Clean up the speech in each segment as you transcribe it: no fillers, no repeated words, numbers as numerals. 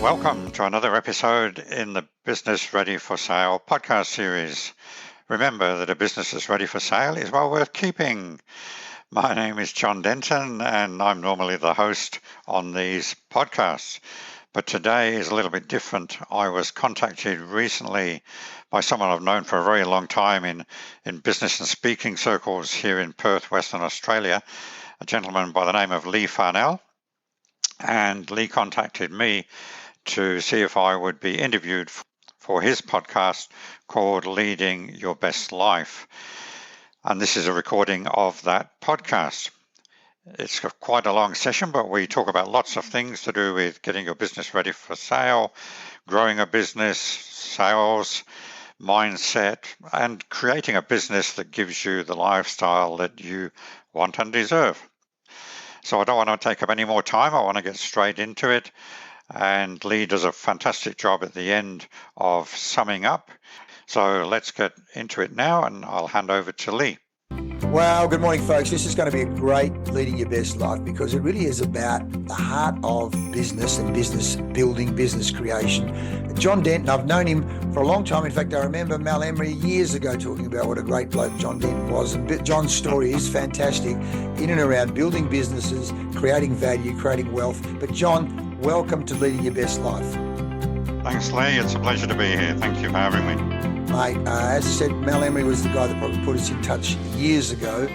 Welcome to another episode in the Business Ready for Sale podcast series. Remember that a business that's ready for sale is well worth keeping. My name is John Denton and I'm normally the host on these podcasts. But today is a little bit different. I was contacted recently by someone I've known for a very long time in business and speaking circles here in Perth, Western Australia, a gentleman by the name of Leigh Farnell. And Leigh contacted me to see if I would be interviewed for his podcast called Leading Your Best Life. And this is a recording of that podcast. It's quite a long session, but we talk about lots of things to do with getting your business ready for sale, growing a business, sales, mindset, and creating a business that gives you the lifestyle that you want and deserve. So I don't want to take up any more time. I want to get straight into it. And Leigh does a fantastic job at the end of summing up. So let's get into it now, and I'll hand over to Leigh. Well, good morning, folks. This is going to be a great Leading Your Best Life because it really is about the heart of business and business building, business creation. John Denton, I've known him for a long time. In fact, I remember Mal Emery years ago talking about what a great bloke John Denton was. And John's story is fantastic in and around building businesses, creating value, creating wealth. But John, welcome to Leading Your Best Life. Thanks, Leigh. It's a pleasure to be here. Thank you for having me. Mate, as I said, Mal Emery was the guy that probably put us in touch years ago.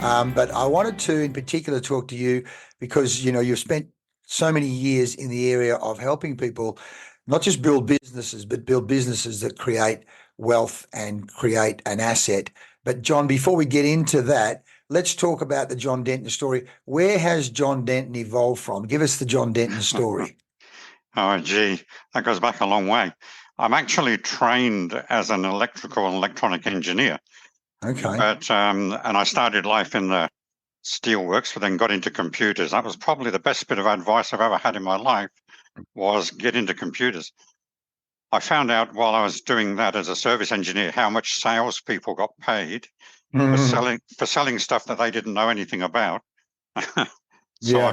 But I wanted to, in particular, talk to you because, you've spent so many years in the area of helping people not just build businesses, but build businesses that create wealth and create an asset. But John, before we get into that, let's talk about the John Denton story. Where has John Denton evolved from? Give us the John Denton story. Oh, gee, that goes back a long way. I'm actually trained as an electrical and electronic engineer. Okay. But and I started life in the steelworks, but then got into computers. That was probably the best bit of advice I've ever had in my life, was get into computers. I found out while I was doing that as a service engineer how much salespeople got paid for selling stuff that they didn't know anything about. So I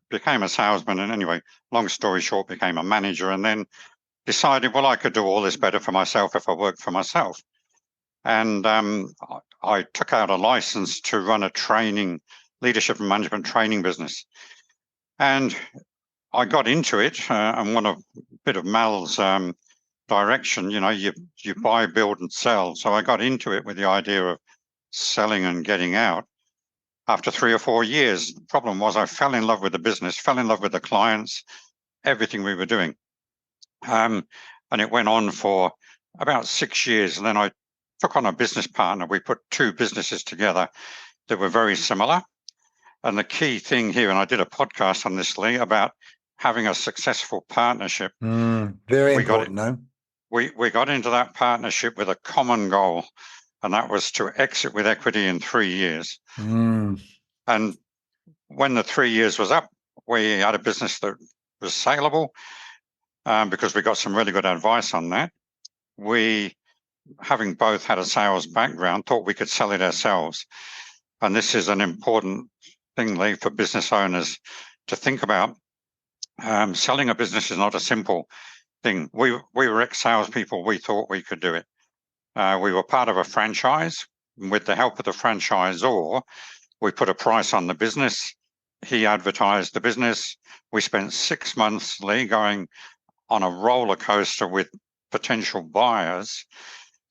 became a salesman, and anyway, long story short, became a manager, and then decided, well, I could do all this better for myself if I worked for myself. And I took out a license to run a leadership and management training business. And I got into it and a bit of Mal's direction, you buy, build and sell. So I got into it with the idea of selling and getting out. After 3 or 4 years, the problem was I fell in love with the business, fell in love with the clients, everything we were doing. And it went on for about 6 years. And then I took on a business partner. We put 2 businesses together that were very similar. And the key thing here, and I did a podcast on this, Leigh, about having a successful partnership. Very important, no? We got into that partnership with a common goal, and that was to exit with equity in 3 years. And when the 3 years was up, we had a business that was saleable because we got some really good advice on that. We, having both had a sales background, thought we could sell it ourselves. And this is an important thing, Leigh, for business owners to think about. Selling a business is not a simple thing. We were ex-salespeople. We thought we could do it. We were part of a franchise. With the help of the franchisor, we put a price on the business. He advertised the business. We spent 6 months, Leigh, going on a roller coaster with potential buyers,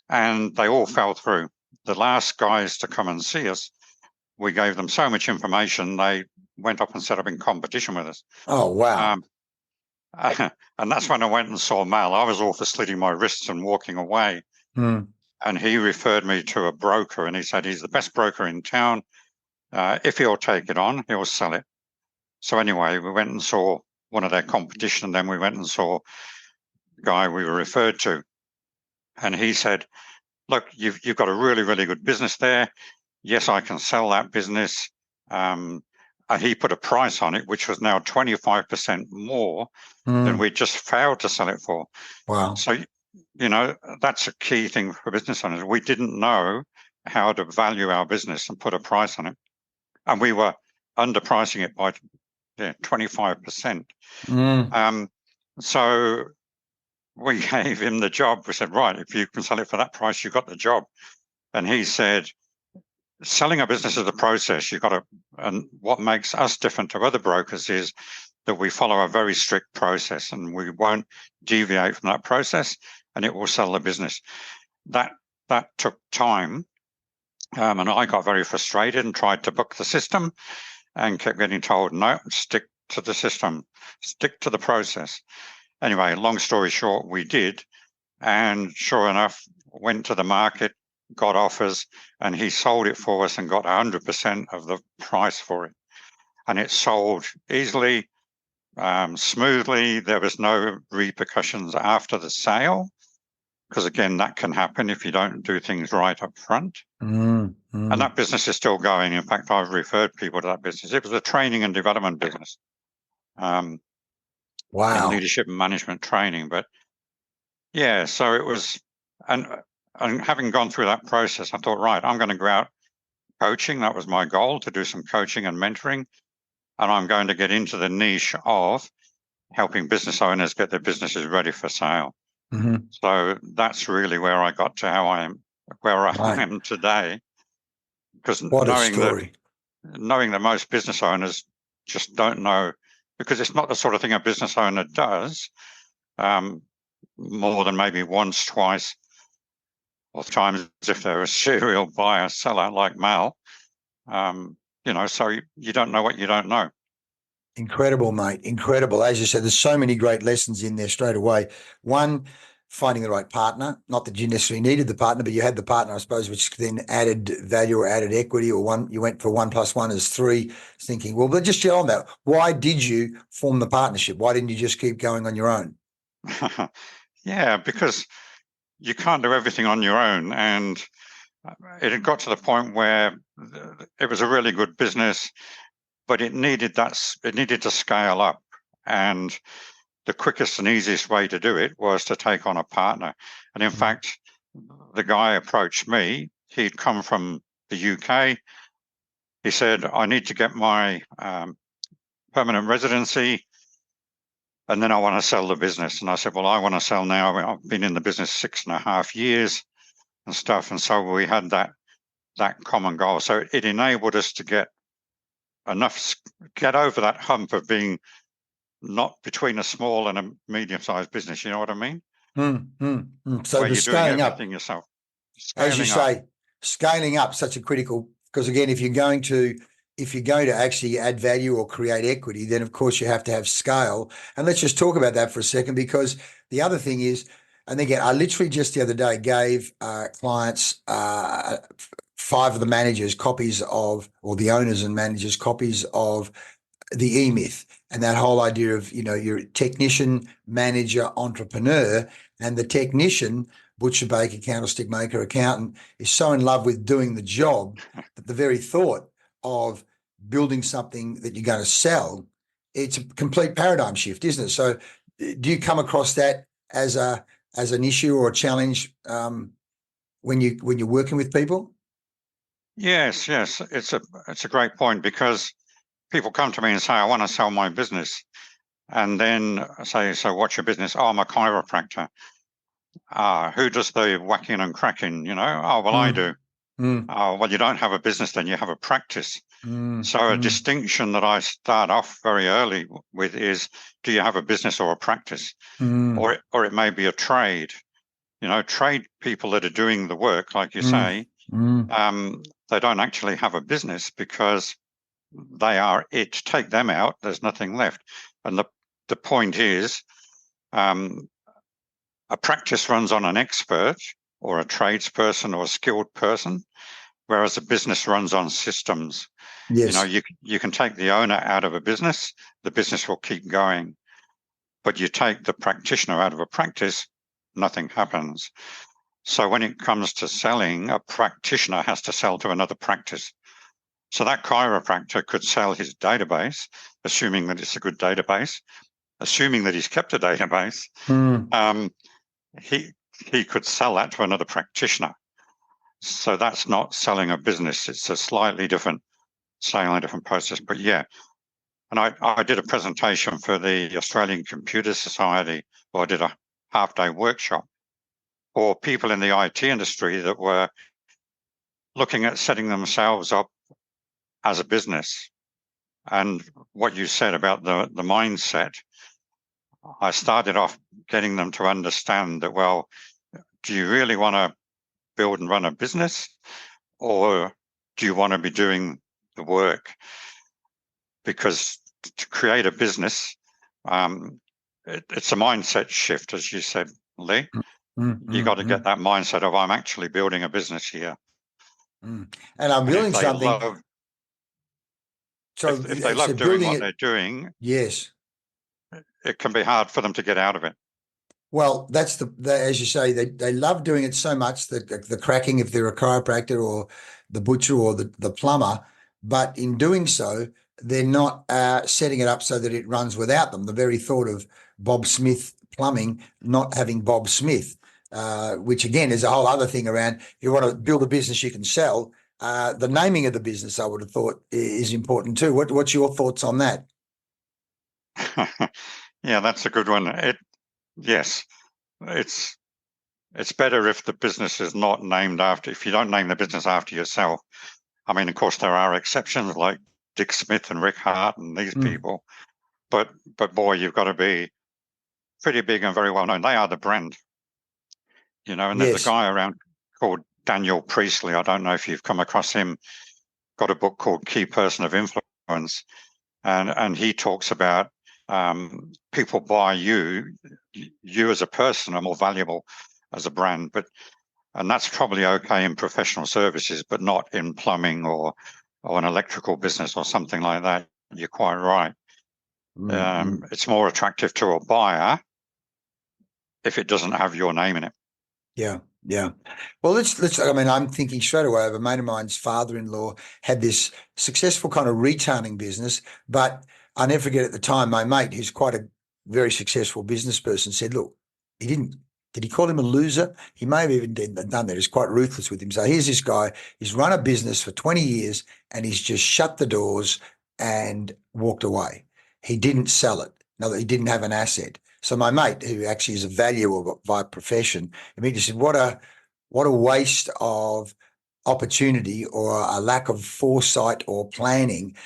and they all fell through. The last guys to come and see us, we gave them so much information, they went up and set up in competition with us. Oh, wow. And that's when I went and saw Mal. I was all for slitting my wrists and walking away. And he referred me to a broker, and he said he's the best broker in town. If he'll take it on, he'll sell it. So anyway, we went and saw one of their competition, and then we went and saw the guy we were referred to. And he said, look, you've got a really, really good business there. Yes, I can sell that business. And he put a price on it, which was now 25% more than we just failed to sell it for. Wow. So, that's a key thing for business owners. We didn't know how to value our business and put a price on it. And we were underpricing it by 25%. So we gave him the job. We said, right, if you can sell it for that price, you got the job. And he said, selling a business is a process. You've got to, and what makes us different to other brokers is that we follow a very strict process and we won't deviate from that process, and it will sell the business. That took time. And I got very frustrated and tried to book the system and kept getting told, no, stick to the system, stick to the process. Anyway, long story short, we did. And sure enough, went to the market, got offers, and he sold it for us and got 100% of the price for it. And it sold easily, smoothly. There was no repercussions after the sale, because again, that can happen if you don't do things right up front. And that business is still going. In fact, I've referred people to that business. It was a training and development business. Wow. In leadership and management training. But yeah, so it was, and having gone through that process, I thought, right, I'm going to go out coaching. That was my goal, to do some coaching and mentoring. And I'm going to get into the niche of helping business owners get their businesses ready for sale. So that's really where I got to how I am, where I am today. Because knowing that most business owners just don't know, because it's not the sort of thing a business owner does more than maybe once, twice, or times if they're a serial buyer, seller like Mal. So you don't know what you don't know. Incredible, mate. Incredible. As you said, there's so many great lessons in there straight away. One, finding the right partner. Not that you necessarily needed the partner, but you had the partner, I suppose, which then added value or added equity, or you went for 1 + 1 is 3, thinking, well, but just get on that. Why did you form the partnership? Why didn't you just keep going on your own? Yeah, because you can't do everything on your own. And it had got to the point where it was a really good business, but it needed to scale up. And the quickest and easiest way to do it was to take on a partner. And in fact, the guy approached me. He'd come from the UK. He said, I need to get my permanent residency, and then I want to sell the business. And I said, well, I want to sell now. I've been in the business 6.5 years and stuff. And so we had that common goal. So it enabled us to get over that hump of being not between a small and a medium-sized business. You know what I mean? So where the you're scaling doing everything up yourself. As you say, scaling up such a critical, because again, if you're going to actually add value or create equity, then of course you have to have scale. And let's just talk about that for a second, because the other thing is, and again, I literally just the other day gave clients 5 of the managers copies of, or the owners and managers copies of the E-Myth, and that whole idea of, you're a technician, manager, entrepreneur, and the technician, butcher, baker, candlestick maker, accountant, is so in love with doing the job that the very thought of building something that you're going to sell, it's a complete paradigm shift, isn't it? So do you come across that as an issue or a challenge when you're working with people? Yes. It's a great point, because people come to me and say, I want to sell my business. And then I say, so what's your business? Oh, I'm a chiropractor. Who does the whacking and cracking? Oh, well, I do. Oh, well, you don't have a business, then you have a practice. So a distinction that I start off very early with is, do you have a business or a practice? Or it may be a trade. Trade people that are doing the work, like you say, they don't actually have a business, because they are it. Take them out, there's nothing left. And the point is, a practice runs on an expert or a tradesperson or a skilled person, whereas a business runs on systems. Yes. You can take the owner out of a business, the business will keep going. But you take the practitioner out of a practice, nothing happens. So when it comes to selling, a practitioner has to sell to another practice. So that chiropractor could sell his database, assuming that it's a good database, assuming that he's kept a database. He could sell that to another practitioner. So that's not selling a business. It's a slightly different process. But yeah, And I did a presentation for the Australian Computer Society, or I did a half-day workshop for people in the IT industry that were looking at setting themselves up as a business. And what you said about the mindset, I started off getting them to understand that, well, do you really want to build and run a business, or do you want to be doing the work? Because to create a business, it's a mindset shift, as you said, Leigh. You got to get that mindset of, I'm actually building a business here. And I'm building something. If they love doing what they're doing, yes, it can be hard for them to get out of it. Well, that's as you say, they love doing it so much that the cracking, if they're a chiropractor or the butcher or the plumber, but in doing so, they're not setting it up so that it runs without them. The very thought of Bob Smith plumbing not having Bob Smith, which again is a whole other thing around. If you want to build a business you can sell, the naming of the business, I would have thought, is important too. What's your thoughts on that? Yeah, that's a good one. Yes, it's better if the business is not named after, if you don't name the business after yourself. I mean, of course, there are exceptions like Dick Smith and Rick Hart and these people, but boy, you've got to be pretty big and very well known. They are the brand, and there's a guy around called Daniel Priestley. I don't know if you've come across him, got a book called Key Person of Influence. And he talks about people buy you as a person are more valuable as a brand, and that's probably okay in professional services, but not in plumbing or an electrical business or something like that. You're quite right. It's more attractive to a buyer if it doesn't have your name in it. Yeah. Well, let's. I mean, I'm thinking straight away of a mate of mine's father-in-law had this successful kind of retailing business, but I never forget at the time, my mate, who's quite a very successful business person, said, "Look, he didn't. Did he call him a loser? He may have even done that. He's quite ruthless with him. So here's this guy. He's run a business for 20 years and he's just shut the doors and walked away. He didn't sell it. No, he didn't have an asset." So my mate, who actually is a valuer by profession, immediately said, "What a waste of opportunity or a lack of foresight or planning."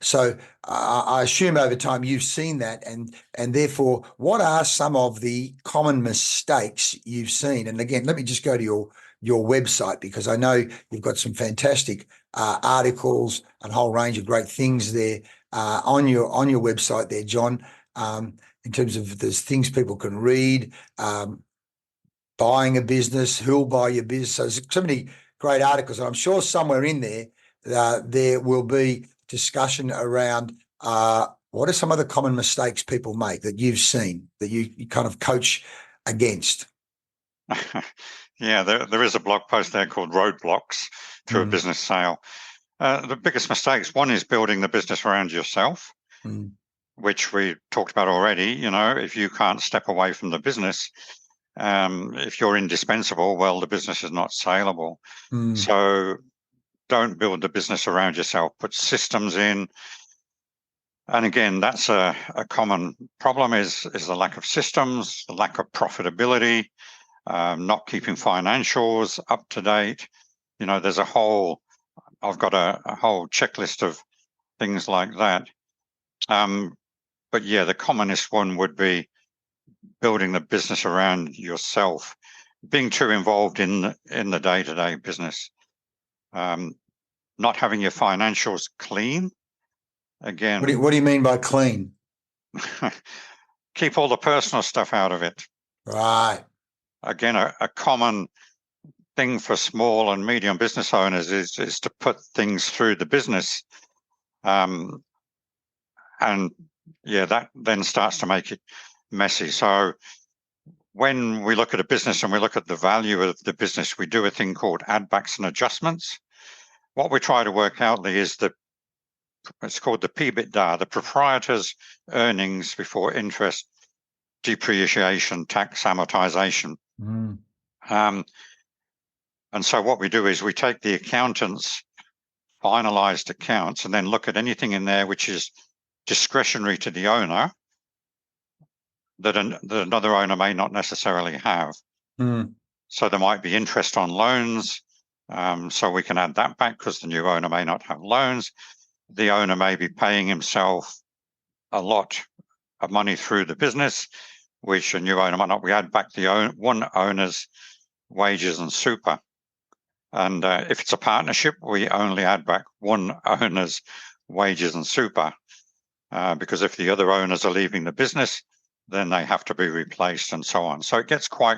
So I assume over time you've seen that, and therefore, what are some of the common mistakes you've seen? And again, let me just go to your website, because I know you've got some fantastic articles and a whole range of great things there on your website there, John. In terms of there's things people can read, buying a business, who'll buy your business. So there's so many great articles. And I'm sure somewhere in there, there will be discussion around what are some of the common mistakes people make that you've seen, that you kind of coach against. Yeah, there is a blog post there called Roadblocks to a business sale. The biggest mistakes, one is building the business around yourself, which we talked about already. If you can't step away from the business, if you're indispensable, well, the business is not saleable. So don't build the business around yourself. Put systems in. And again, that's a common problem is the lack of systems, the lack of profitability, not keeping financials up to date. There's I've got a whole checklist of things like that. But yeah, the commonest one would be building the business around yourself, being too involved in the day-to-day business, not having your financials clean. Again, what do you mean by clean? Keep all the personal stuff out of it. Right. Again, a common thing for small and medium business owners is to put things through the business, and yeah, that then starts to make it messy. So when we look at a business and we look at the value of the business, we do a thing called add backs and adjustments. What we try to work out is it's called the PBITDA, the proprietor's earnings before interest, depreciation, tax, amortization. And so what we do is we take the accountant's finalized accounts and then look at anything in there which is discretionary to the owner that another owner may not necessarily have. So there might be interest on loans. So we can add that back because the new owner may not have loans. The owner may be paying himself a lot of money through the business, which a new owner might not. We add back the one owner's wages and super. And if it's a partnership, we only add back one owner's wages and super, because if the other owners are leaving the business, then they have to be replaced and so on. So it gets quite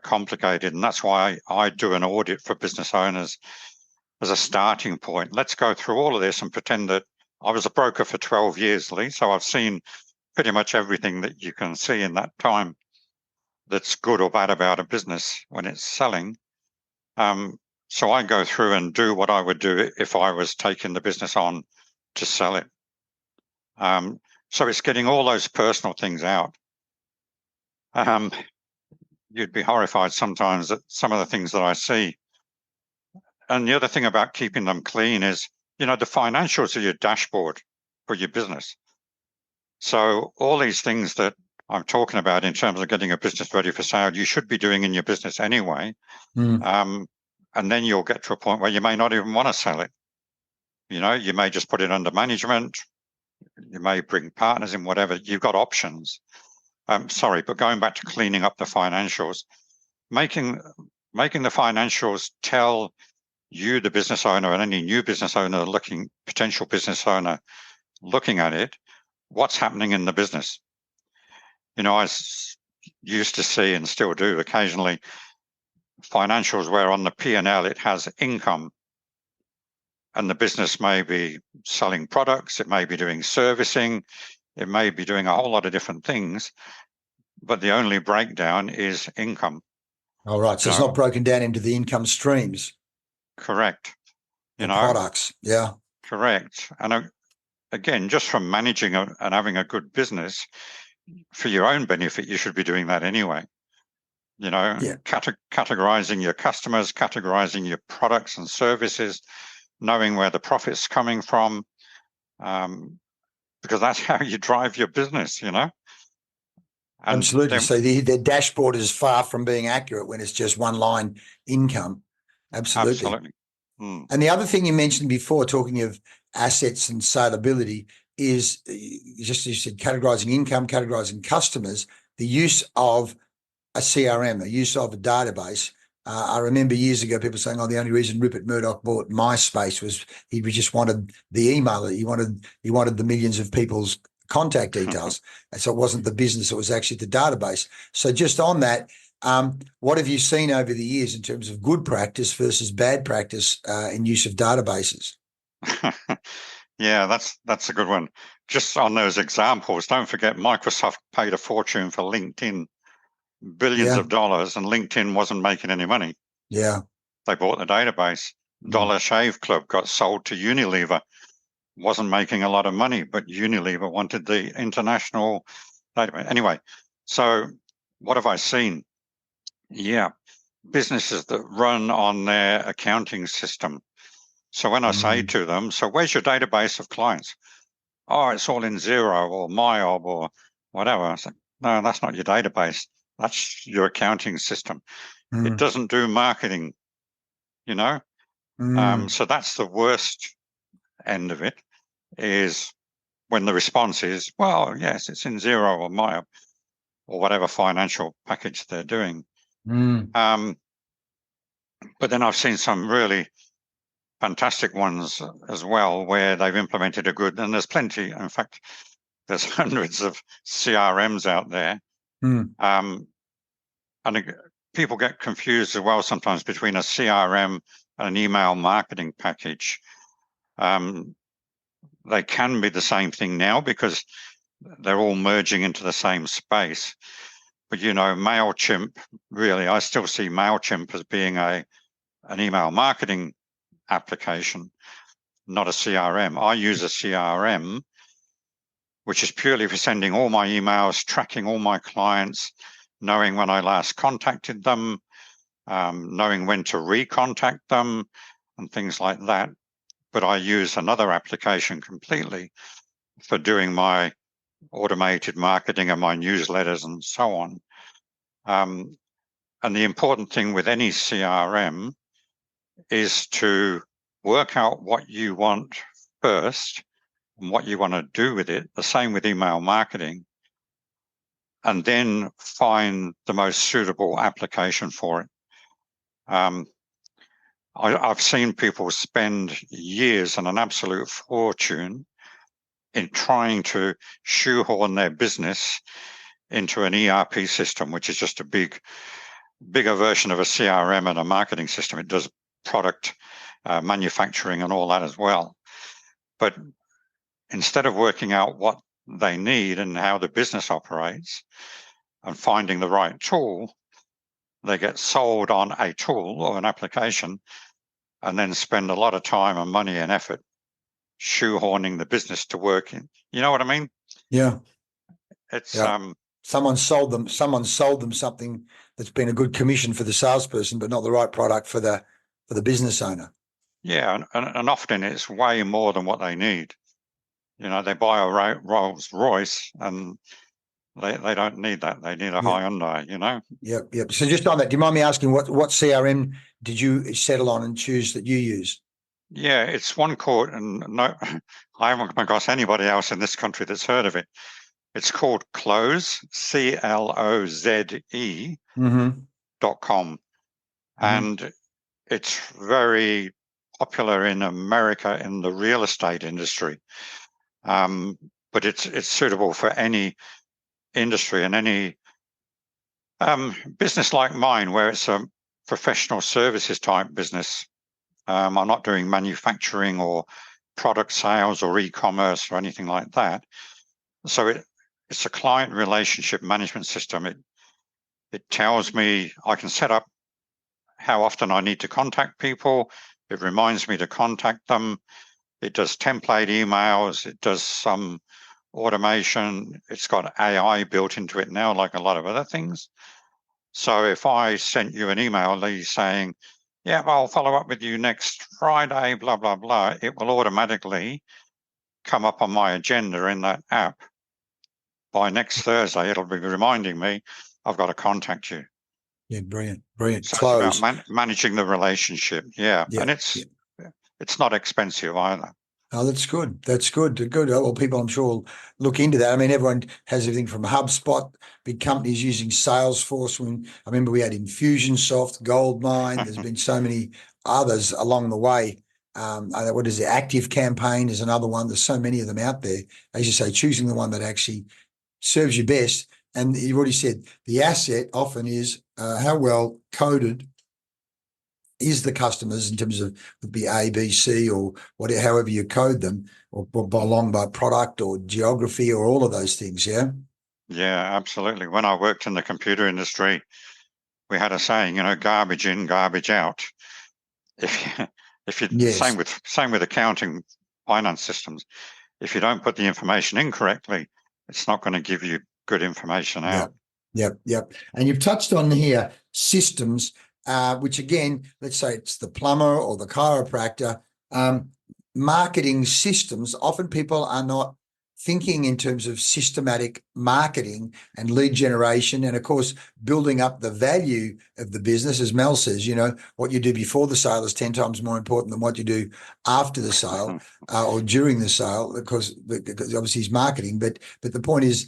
complicated, and that's why I do an audit for business owners as a starting point. Let's go through all of this and pretend that I was a broker for 12 years, Leigh, so I've seen pretty much everything that you can see in that time that's good or bad about a business when it's selling. So I go through and do what I would do if I was taking the business on to sell it. So it's getting all those personal things out. You'd be horrified sometimes at some of the things that I see. And the other thing about keeping them clean is, the financials are your dashboard for your business. So all these things that I'm talking about in terms of getting a business ready for sale, you should be doing in your business anyway. And then you'll get to a point where you may not even want to sell it. You may just put it under management. You may bring partners in, whatever. You've got options. But going back to cleaning up the financials, making the financials tell you, the business owner, and any new business owner potential business owner looking at it, what's happening in the business. I used to see, and still do occasionally, financials where on the P&L it has income, and the business may be selling products, it may be doing servicing, it may be doing a whole lot of different things, but the only breakdown is income. All right. So it's not broken down into the income streams. Correct. Products. Yeah. Correct. And again, just from managing and having a good business for your own benefit, you should be doing that anyway. Categorizing your customers, categorizing your products and services, knowing where the profit's coming from, because that's how you drive your business, And absolutely. So the dashboard is far from being accurate when it's just one line income. Absolutely. And the other thing you mentioned before, talking of assets and saleability, is you said categorizing income, categorizing customers, the use of a CRM, the use of a database. I remember years ago people saying, the only reason Rupert Murdoch bought MySpace was he just wanted the email. He wanted the millions of people's contact details. And so it wasn't the business, it was actually the database. So just on that, what have you seen over the years in terms of good practice versus bad practice in use of databases? Yeah, that's a good one. Just on those examples, don't forget Microsoft paid a fortune for LinkedIn, billions of dollars, and LinkedIn wasn't making any money. Yeah. They bought the database. Dollar Shave Club got sold to Unilever, wasn't making a lot of money, but Unilever wanted the international database. Anyway, so what have I seen? Yeah, businesses that run on their accounting system. So when I say to them, so where's your database of clients? Oh, it's all in Xero or MyOb or whatever. I said, no, that's not your database. That's your accounting system. It doesn't do marketing, So that's the worst end of it, is when the response is, well, yes, it's in Xero or MyOb or whatever financial package they're doing. But then I've seen some really fantastic ones as well where they've implemented and there's plenty. In fact, there's hundreds of CRMs out there. And people get confused as well sometimes between a CRM and an email marketing package. They can be the same thing now because they're all merging into the same space. But, MailChimp, really, I still see MailChimp as being an email marketing application, not a CRM. I use a CRM, which is purely for sending all my emails, tracking all my clients, knowing when I last contacted them, knowing when to recontact them and things like that. But I use another application completely for doing my automated marketing and my newsletters and so on. And the important thing with any CRM is to work out what you want first and what you want to do with it. The same with email marketing. And then find the most suitable application for it. I've seen people spend years and an absolute fortune in trying to shoehorn their business into an ERP system, which is just a bigger version of a CRM and a marketing system. It does product manufacturing and all that as well. But instead of working out what they need and how the business operates and finding the right tool, they get sold on a tool or an application and then spend a lot of time and money and effort shoehorning the business to work in. You know what I mean? Yeah. It's someone sold them something that's been a good commission for the salesperson, but not the right product for the business owner. Yeah, and often it's way more than what they need. You know, they buy a Rolls Royce and they don't need that. They need a Hyundai, you know? Yep. So just on that, do you mind me asking what CRM did you settle on and choose that you use? Yeah, it's one called, and no, I haven't come across anybody else in this country that's heard of it. It's called Cloze, CLOZE .com. And it's very popular in America in the real estate industry. But it's suitable for any industry and any business like mine, where it's a professional services type business. I'm not doing manufacturing or product sales or e-commerce or anything like that. So it's a client relationship management system. It tells me I can set up how often I need to contact people. It reminds me to contact them. It does template emails. It does some automation. It's got AI built into it now, like a lot of other things. So if I sent you an email, Leigh, saying, yeah, I'll follow up with you next Friday, blah, blah, blah, it will automatically come up on my agenda in that app. By next Thursday, it'll be reminding me I've got to contact you. Yeah, brilliant. So it's about managing the relationship. Yeah. And it's not expensive either. Oh, that's good. That's good. Good. Well, people, I'm sure, will look into that. I mean, everyone has everything from HubSpot, big companies using Salesforce. I remember we had Infusionsoft, Goldmine. There's been so many others along the way. What is it? Active Campaign is another one. There's so many of them out there. As you say, choosing the one that actually serves you best. And you've already said the asset often is how well coded is the customers in terms of would be A, B, C, or whatever, however you code them, or by product or geography or all of those things. Yeah. Yeah, absolutely. When I worked in the computer industry, we had a saying, you know, garbage in, garbage out. If you same with accounting, finance systems. If you don't put the information in correctly, it's not going to give you good information out. Yep. And you've touched on here systems, which again, let's say it's the plumber or the chiropractor. Marketing systems, often people are not thinking in terms of systematic marketing and lead generation, and of course building up the value of the business. As Mel says, you know, what you do before the sale is 10 times more important than what you do after the sale or during the sale, because obviously it's marketing. But the point is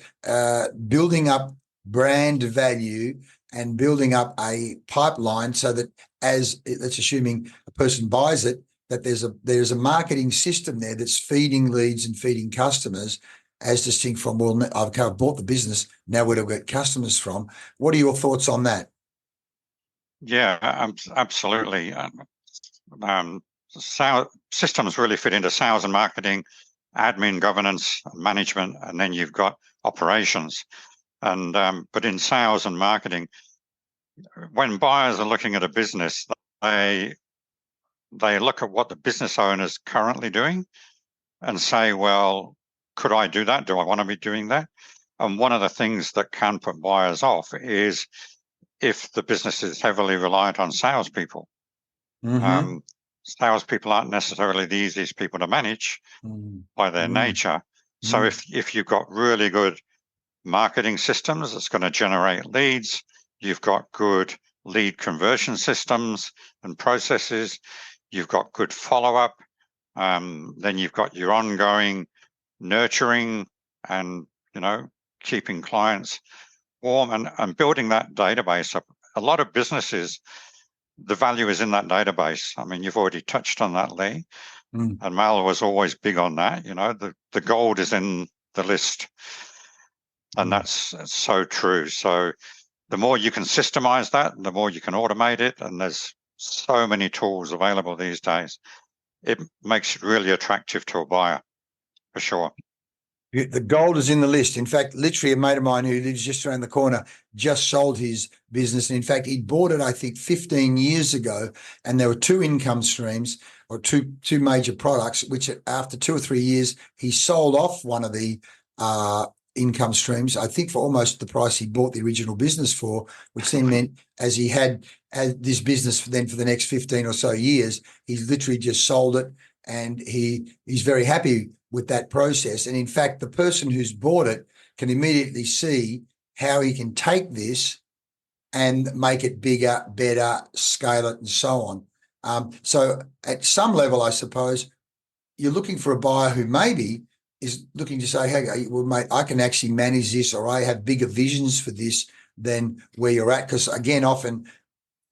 building up brand value and building up a pipeline so that, as let's assuming a person buys it, that there's a marketing system there that's feeding leads and feeding customers, as distinct from, well, I've bought the business, now where do I get customers from? What are your thoughts on that? Yeah, absolutely. Systems really fit into sales and marketing, admin, governance, management, and then you've got operations. And but in sales and marketing, when buyers are looking at a business, they look at what the business owner is currently doing and say, well, could I do that? Do I want to be doing that? And one of the things that can put buyers off is if the business is heavily reliant on salespeople. Salespeople aren't necessarily the easiest people to manage by their nature. So if you've got really good marketing systems, it's going to generate leads. You've got good lead conversion systems and processes. You've got good follow-up. Then you've got your ongoing nurturing and, keeping clients warm and building that database up. A lot of businesses, the value is in that database. I mean, you've already touched on that, Leigh. And Mal was always big on that. The gold is in the list. And that's so true. So the more you can systemize that, the more you can automate it. And there's so many tools available these days. It makes it really attractive to a buyer, for sure. The gold is in the list. In fact, literally a mate of mine who lives just around the corner just sold his business. And in fact, he bought it, I think, 15 years ago. And there were two income streams or two major products, which after 2 or 3 years, he sold off one of the income streams, I think for almost the price he bought the original business for, which then meant as he had this business for the next 15 or so years, he's literally just sold it. And he's very happy with that process. And in fact, the person who's bought it can immediately see how he can take this and make it bigger, better, scale it, and so on. So at some level, I suppose, you're looking for a buyer who maybe is looking to say, hey, well, mate, I can actually manage this, or I have bigger visions for this than where you're at. Because again, often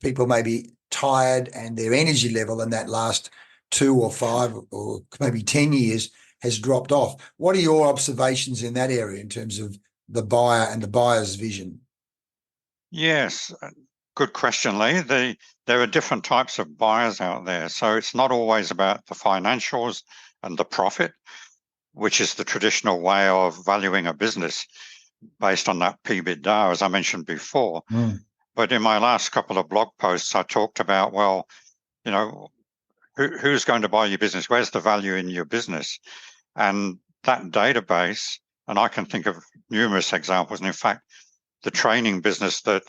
people may be tired and their energy level in that last 2 or 5 or maybe 10 years has dropped off. What are your observations in that area in terms of the buyer and the buyer's vision? Yes, good question, Leigh. There are different types of buyers out there. So it's not always about the financials and the profit, which is the traditional way of valuing a business based on that PBITDA, as I mentioned before. But in my last couple of blog posts, I talked about, well, who's going to buy your business? Where's the value in your business? And that database, and I can think of numerous examples. And in fact, the training business that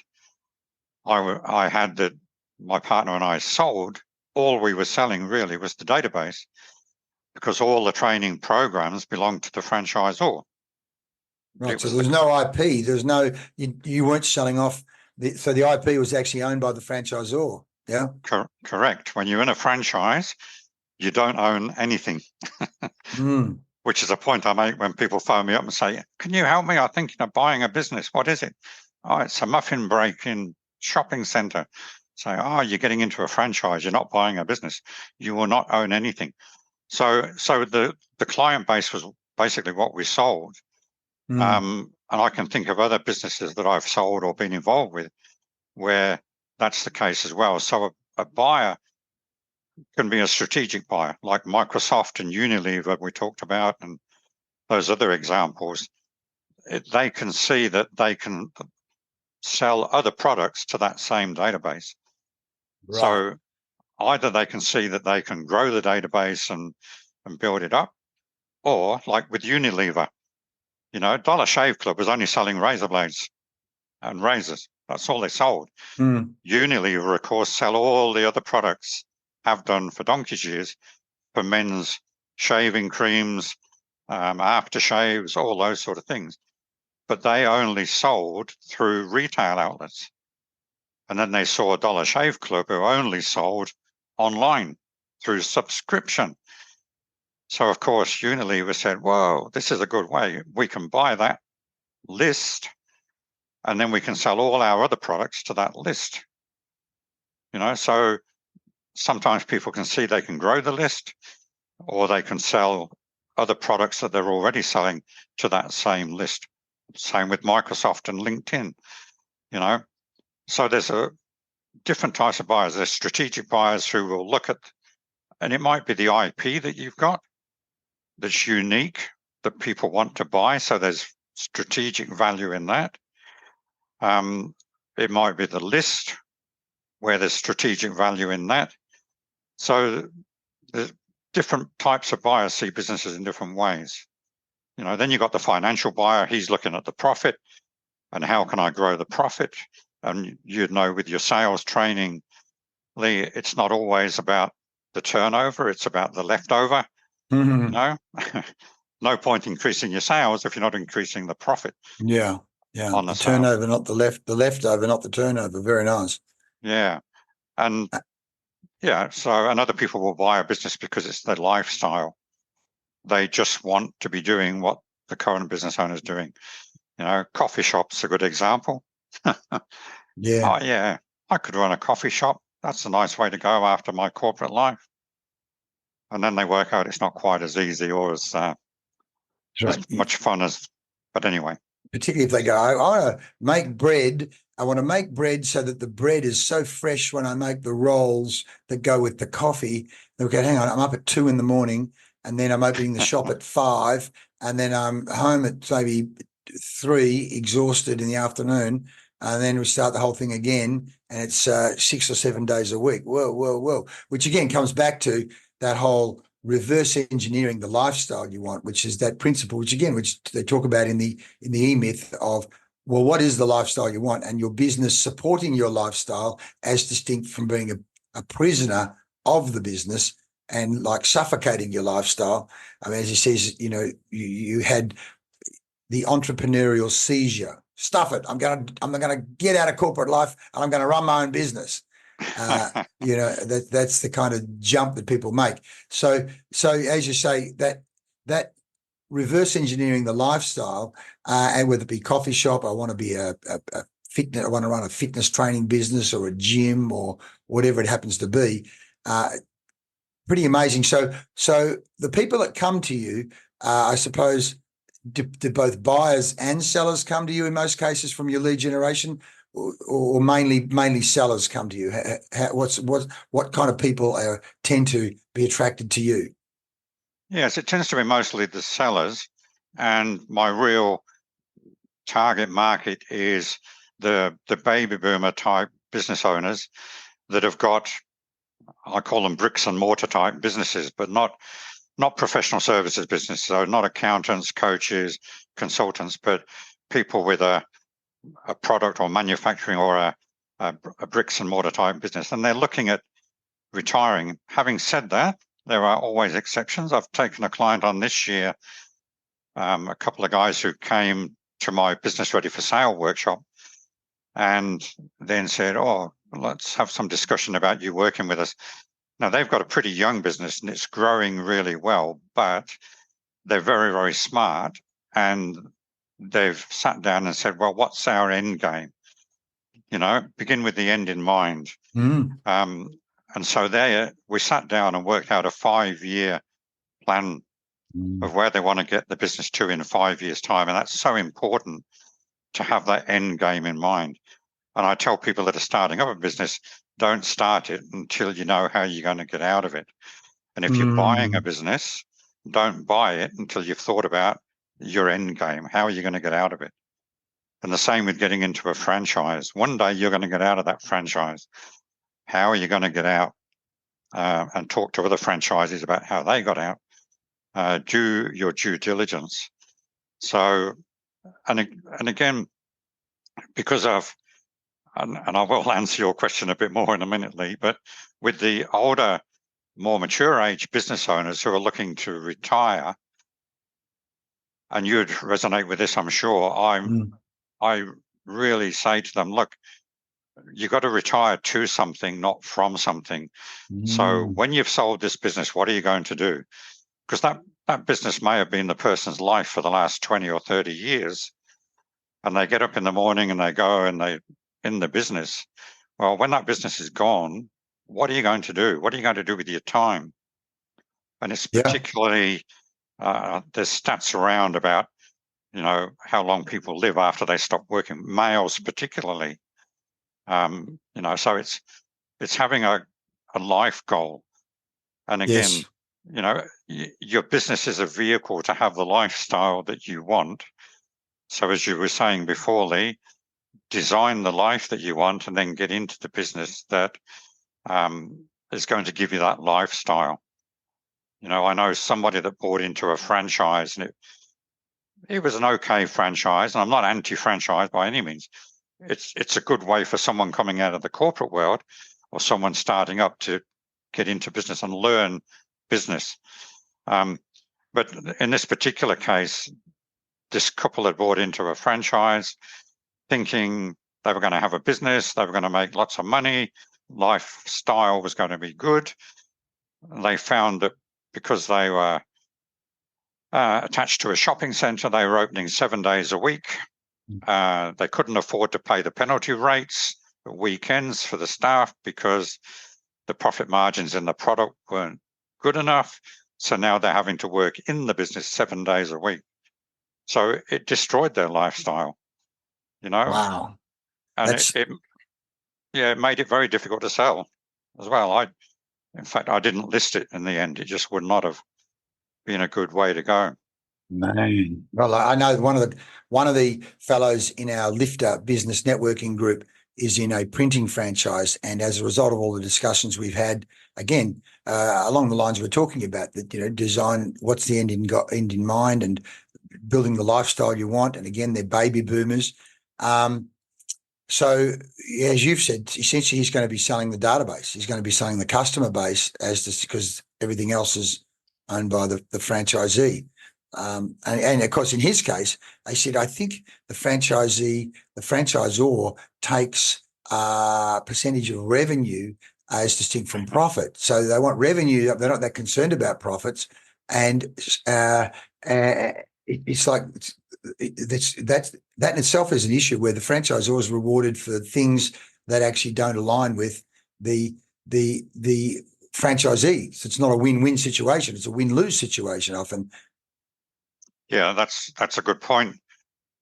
I had that my partner and I sold, all we were selling really was the database, because all the training programs belonged to the franchisor. Right. So there's no IP. There's no, you weren't selling off. So the IP was actually owned by the franchisor. Yeah. Correct. When you're in a franchise, you don't own anything, which is a point I make when people phone me up and say, can you help me? I'm thinking of buying a business. What is it? Oh, it's a muffin break in shopping center. Say, oh, you're getting into a franchise. You're not buying a business. You will not own anything. So the client base was basically what we sold. And I can think of other businesses that I've sold or been involved with where that's the case as well. So a buyer can be a strategic buyer, like Microsoft and Unilever we talked about, and those other examples. They can see that they can sell other products to that same database. Right. So either they can see that they can grow the database and build it up, or like with Unilever, Dollar Shave Club was only selling razor blades and razors. That's all they sold. Unilever, of course, sell all the other products, have done for donkey's years, for men's shaving creams, aftershaves, all those sort of things. But they only sold through retail outlets. And then they saw Dollar Shave Club, who only sold online through subscription. So, of course, Unilever said, whoa, this is a good way. We can buy that list, and then we can sell all our other products to that list. So sometimes people can see they can grow the list, or they can sell other products that they're already selling to that same list. Same with Microsoft and LinkedIn, So there's different types of buyers. There's strategic buyers who will look at, and it might be the IP that you've got that's unique that people want to buy. So there's strategic value in that. It might be the list where there's strategic value in that. So the different types of buyers see businesses in different ways. Then you've got the financial buyer. He's looking at the profit and how can I grow the profit? And with your sales training, Leigh, it's not always about the turnover. It's about the leftover, no point increasing your sales if you're not increasing the profit. Yeah. On the turnover, not the leftover, not the turnover. Very nice. Yeah. And and other people will buy a business because it's their lifestyle. They just want to be doing what the current business owner is doing. Coffee shop's a good example. Yeah. Oh, yeah, I could run a coffee shop. That's a nice way to go after my corporate life. And then they work out it's not quite as easy or as much fun as, but anyway. Particularly if they go, I want to make bread. I want to make bread so that the bread is so fresh when I make the rolls that go with the coffee. They'll go, hang on, I'm up at 2 a.m. and then I'm opening the shop at 5, and then I'm home at maybe 3, exhausted in the afternoon. And then we start the whole thing again, and it's 6 or 7 days a week. Whoa. Which again comes back to that whole reverse engineering the lifestyle you want, which is that principle, which they talk about in the E-Myth of, well, what is the lifestyle you want? And your business supporting your lifestyle as distinct from being a prisoner of the business and like suffocating your lifestyle. I mean, as he says, you had the entrepreneurial seizure. Stuff it. I'm gonna get out of corporate life and I'm gonna run my own business. That's the kind of jump that people make. So as you say, that reverse engineering the lifestyle, and whether it be coffee shop, I want to be a fitness, I want to run a fitness training business or a gym or whatever it happens to be. Pretty amazing. So the people that come to you, I suppose, do both buyers and sellers come to you in most cases from your lead generation, or mainly sellers come to you? What kind of people tend to be attracted to you? Yes, it tends to be mostly the sellers, and my real target market is the baby boomer type business owners that have got, I call them bricks and mortar type businesses, but not professional services business. So not accountants, coaches, consultants, but people with a product or manufacturing or a bricks and mortar type business. And they're looking at retiring. Having said that, there are always exceptions. I've taken a client on this year, a couple of guys who came to my Business Ready for Sale workshop and then said, oh, let's have some discussion about you working with us. Now, they've got a pretty young business and it's growing really well, but they're very, very smart. And they've sat down and said, well, what's our end game? Begin with the end in mind. And so we sat down and worked out a 5-year plan of where they want to get the business to in 5 years' time. And that's so important to have that end game in mind. And I tell people that are starting up a business, don't start it until you know how you're going to get out of it. And if you're buying a business, don't buy it until you've thought about your end game. How are you going to get out of it? And the same with getting into a franchise. One day you're going to get out of that franchise. How are you going to get out? And talk to other franchisees about how they got out. Do your due diligence. So, and again, because and I will answer your question a bit more in a minute, Leigh, but with the older, more mature age business owners who are looking to retire, and you'd resonate with this, I'm sure, I really say to them, look, you got to retire to something, not from something. So when you've sold this business, what are you going to do? Because that business may have been the person's life for the last 20 or 30 years. And they get up in the morning and they go and they in the business. Well, when that business is gone, what are you going to do? What are you going to do with your time? And it's particularly, there's stats around about, how long people live after they stop working, males particularly. So it's having a life goal. And again, your business is a vehicle to have the lifestyle that you want. So as you were saying before, Leigh, design the life that you want and then get into the business that is going to give you that lifestyle. I know somebody that bought into a franchise and it was an okay franchise, and I'm not anti-franchise by any means. It's a good way for someone coming out of the corporate world or someone starting up to get into business and learn business. But in this particular case, this couple had bought into a franchise thinking they were going to have a business, they were going to make lots of money, lifestyle was going to be good. They found that because they were attached to a shopping centre, they were opening 7 days a week. They couldn't afford to pay the penalty rates at weekends for the staff because the profit margins in the product weren't good enough. So now they're having to work in the business 7 days a week. So it destroyed their lifestyle, Wow. and it made it very difficult to sell as well. In fact, I didn't list it in the end. It just would not have been a good way to go. Man. Well, I know one of the fellows in our Lifter business networking group is in a printing franchise, and as a result of all the discussions we've had, again, along the lines we're talking about, that design, what's the end in mind, and building the lifestyle you want. And again, they're baby boomers. So as you've said, essentially he's going to be selling the database. He's going to be selling the customer base because everything else is owned by the franchisee. And of course, in his case, they said, I think the franchisor takes a percentage of revenue as distinct from profit. So they want revenue. They're not that concerned about profits. And it's like that in itself is an issue where the franchisor is rewarded for things that actually don't align with the franchisee. So it's not a win-win situation. It's a win-lose situation often. Yeah, that's a good point,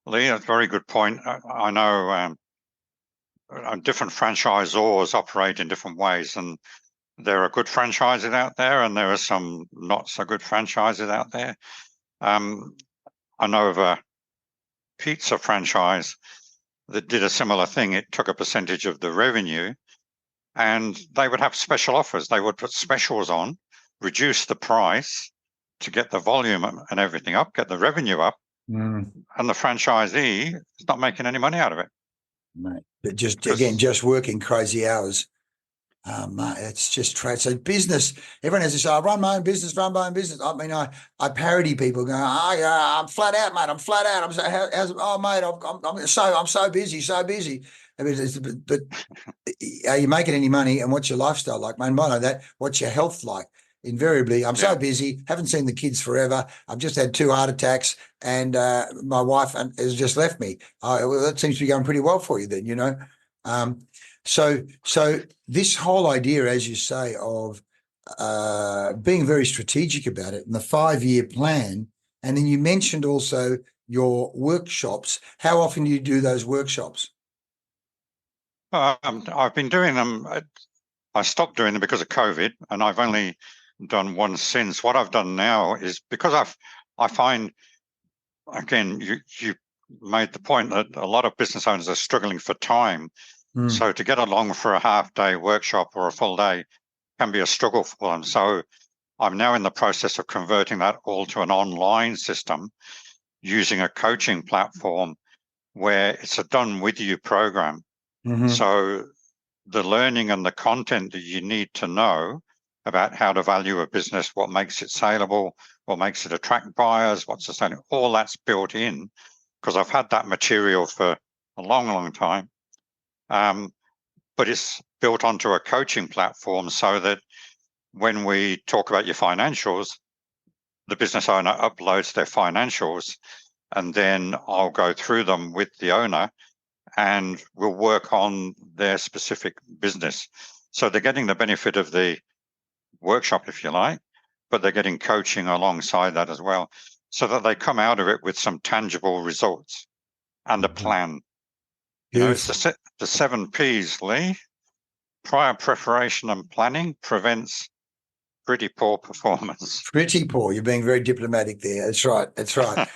Leigh. That's a very good point. I know different franchisors operate in different ways, and there are good franchises out there, and there are some not so good franchises out there. I know of a pizza franchise that did a similar thing. It took a percentage of the revenue, and they would have special offers. They would put specials on, reduce the price to get the volume and everything up, get the revenue up, and the franchisee is not making any money out of it. Mate, but just working crazy hours. Mate, it's just trade. So business, everyone has to say, I run my own business, run my own business. I mean, I parody people going, I'm flat out, mate. I'm flat out. I'm so, mate, I'm so busy, so busy. I mean, but are you making any money? And what's your lifestyle like, mate? Mind on that. What's your health like? Invariably, I'm so busy, haven't seen the kids forever. I've just had 2 heart attacks, and my wife has just left me. Well, that seems to be going pretty well for you then, So this whole idea, as you say, of being very strategic about it and the 5-year plan, and then you mentioned also your workshops. How often do you do those workshops? I've been doing them. I stopped doing them because of COVID, and I've only done one since. What I've done now is because I find, again, you made the point that a lot of business owners are struggling for time. So to get along for a half-day workshop or a full day can be a struggle for them. So I'm now in the process of converting that all to an online system using a coaching platform where it's a done-with-you program. So the learning and the content that you need to know about how to value a business, what makes it saleable, what makes it attract buyers, what's the selling, all that's built in, because I've had that material for a long, long time. But it's built onto a coaching platform so that when we talk about your financials, the business owner uploads their financials, and then I'll go through them with the owner and we'll work on their specific business. So they're getting the benefit of the workshop, if you like, but they're getting coaching alongside that as well, so that they come out of it with some tangible results and a plan. It's the 7 Ps, Leigh. Prior preparation and planning prevents pretty poor performance. Pretty poor. You're being very diplomatic there. That's right. That's right.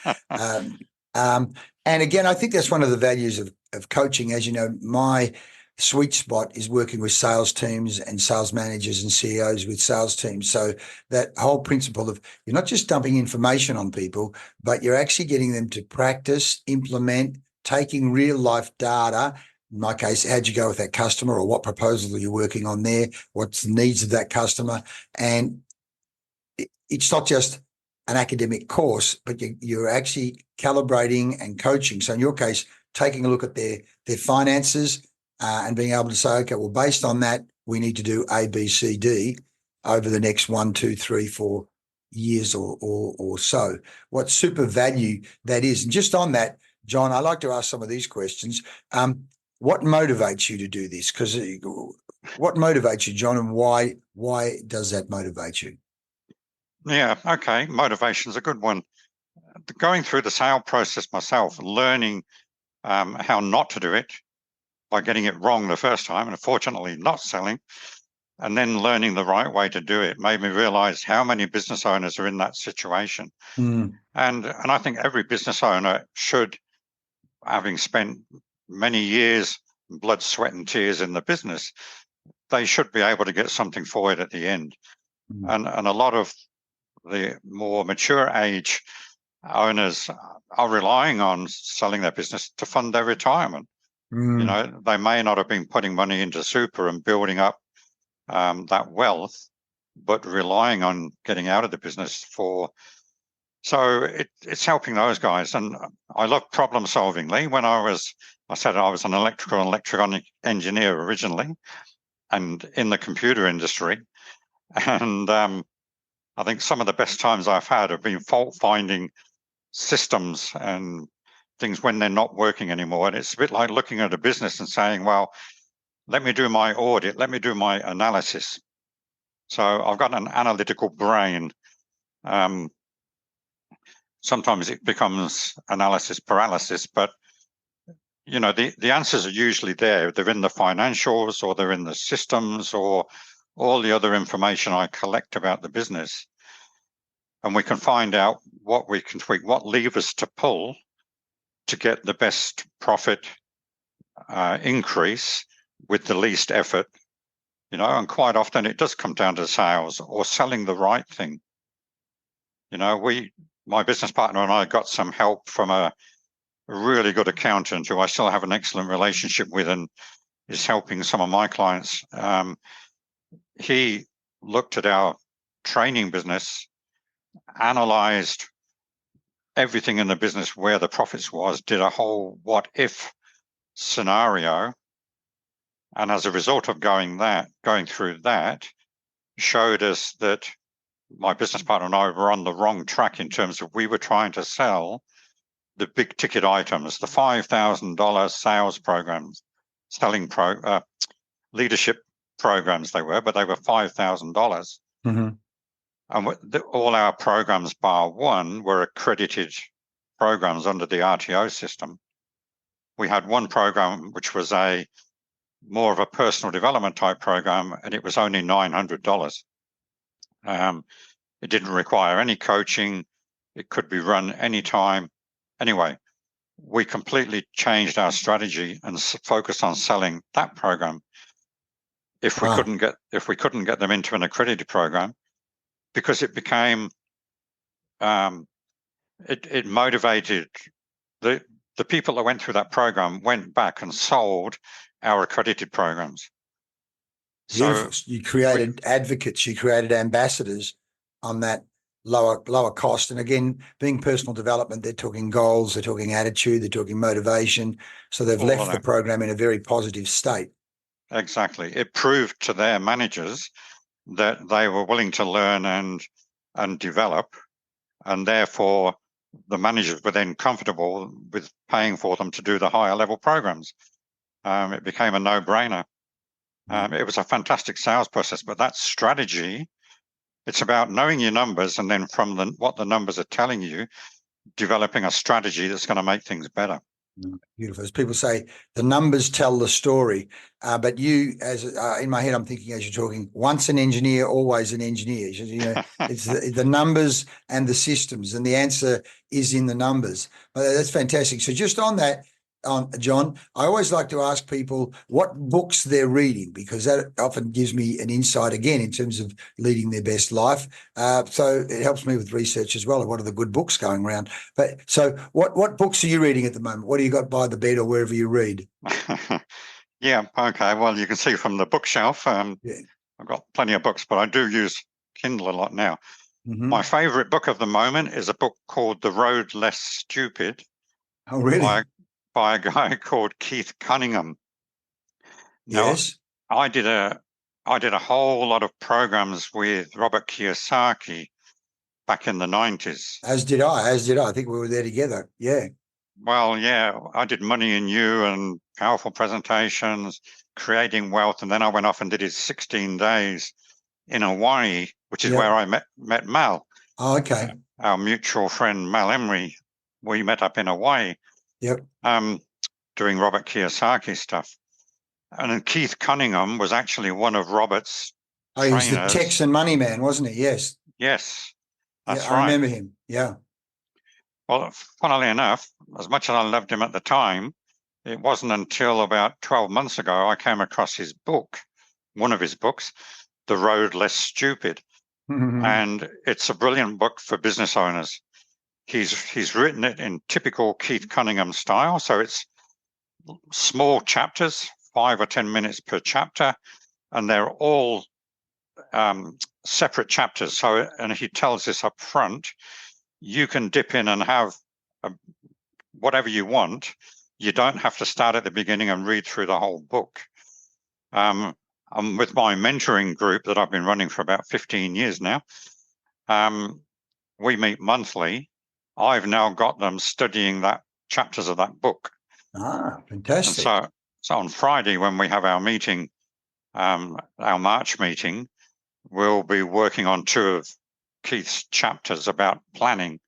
And again, I think that's one of the values of coaching. As you know, my sweet spot is working with sales teams and sales managers and CEOs with sales teams. So that whole principle of you're not just dumping information on people, but you're actually getting them to practice, implement, taking real life data. In my case, how'd you go with that customer, or what proposal are you working on there? What's the needs of that customer? And it's not just an academic course, but you're actually calibrating and coaching. So in your case, taking a look at their finances and being able to say, okay, well, based on that, we need to do A, B, C, D over the next 1, 2, 3, 4 years or so. What super value that is. And just on that, John, I like to ask some of these questions. What motivates you to do this? Because what motivates you, John, and why does that motivate you? Yeah, okay. Motivation's a good one. Going through the sale process myself, learning how not to do it by getting it wrong the first time, and unfortunately not selling, and then learning the right way to do it made me realize how many business owners are in that situation. Mm. And I think every business owner should, having spent many years, blood, sweat, and tears in the business, they should be able to get something for it at the end. Mm. And a lot of the more mature age owners are relying on selling their business to fund their retirement. You know, they may not have been putting money into super and building up that wealth, but relying on getting out of the business for. So it's helping those guys. And I love problem solving, Lee. When I said I was an electrical and electronic engineer originally and in the computer industry. And I think some of the best times I've had have been fault finding systems and things when they're not working anymore. And it's a bit like looking at a business and saying, well, let me do my audit, let me do my analysis. So I've got an analytical brain. Sometimes it becomes analysis paralysis, but you know, the answers are usually there. They're in the financials, or they're in the systems, or all the other information I collect about the business. And we can find out what we can tweak, what levers to pull to get the best profit increase with the least effort. You know, and quite often it does come down to sales or selling the right thing. You know, my business partner and I got some help from a really good accountant who I still have an excellent relationship with and is helping some of my clients. He looked at our training business, analyzed everything in the business where the profits was, did a whole what if scenario. And as a result of going through that, showed us that my business partner and I were on the wrong track in terms of we were trying to sell the big ticket items, the $5,000 sales programs, leadership programs they were, but they were $5,000. Mm-hmm. And all our programs, bar one, were accredited programs under the RTO system. We had one program which was more of a personal development type program, and it was only $900. It didn't require any coaching. It could be run anytime. Anyway, we completely changed our strategy and focused on selling that program. If we couldn't get them into an accredited program, because it became it motivated the people that went through that program went back and sold our accredited programs. Beautiful. So you created advocates, you created ambassadors on that lower cost. And again, being personal development, they're talking goals, they're talking attitude, they're talking motivation. So they've left the program in a very positive state. Exactly. It proved to their managers that they were willing to learn and develop, and therefore the managers were then comfortable with paying for them to do the higher level programs. It became a no-brainer. It was a fantastic sales process, but that strategy, it's about knowing your numbers, and then from what the numbers are telling you, developing a strategy that's going to make things better. Beautiful. As people say, the numbers tell the story. But you, as in my head, I'm thinking as you're talking, once an engineer, always an engineer. You know, it's the numbers and the systems, and the answer is in the numbers. That's fantastic. So just on that, John, I always like to ask people what books they're reading, because that often gives me an insight again in terms of leading their best life. So it helps me with research as well of what are the good books going around. But so what books are you reading at the moment? What do you got by the bed or wherever you read? Yeah, okay. Well, you can see from the bookshelf, I've got plenty of books, but I do use Kindle a lot now. My favorite book of the moment is a book called The Road Less Stupid. Oh, really? By a guy called Keith Cunningham. Now, Yes. I did a whole lot of programs with Robert Kiyosaki back in the 90s. As did I. I think we were there together. Yeah. Well, yeah, I did Money in You and powerful presentations, creating wealth, and then I went off and did his 16 days in Hawaii, which is where I met Mal. Oh, okay. Our mutual friend Mal Emery. We met up in Hawaii. Yep. Doing Robert Kiyosaki stuff. And then Keith Cunningham was actually one of Robert's trainers. He was the Texan money man, wasn't he? Yes. Yes, that's I remember him. Yeah. Well, funnily enough, as much as I loved him at the time, it wasn't until about 12 months ago I came across his book, one of his books, The Road Less Stupid. And it's a brilliant book for business owners. He's written it in typical Keith Cunningham style. So it's small chapters, 5 or 10 minutes per chapter, and they're all separate chapters. So, and he tells this up front, you can dip in and have whatever you want. You don't have to start at the beginning and read through the whole book. With my mentoring group that I've been running for about 15 years now, we meet monthly. I've now got them studying that chapters of that book. Ah, fantastic. And so on Friday, when we have our meeting, our March meeting, we'll be working on 2 of Keith's chapters about planning,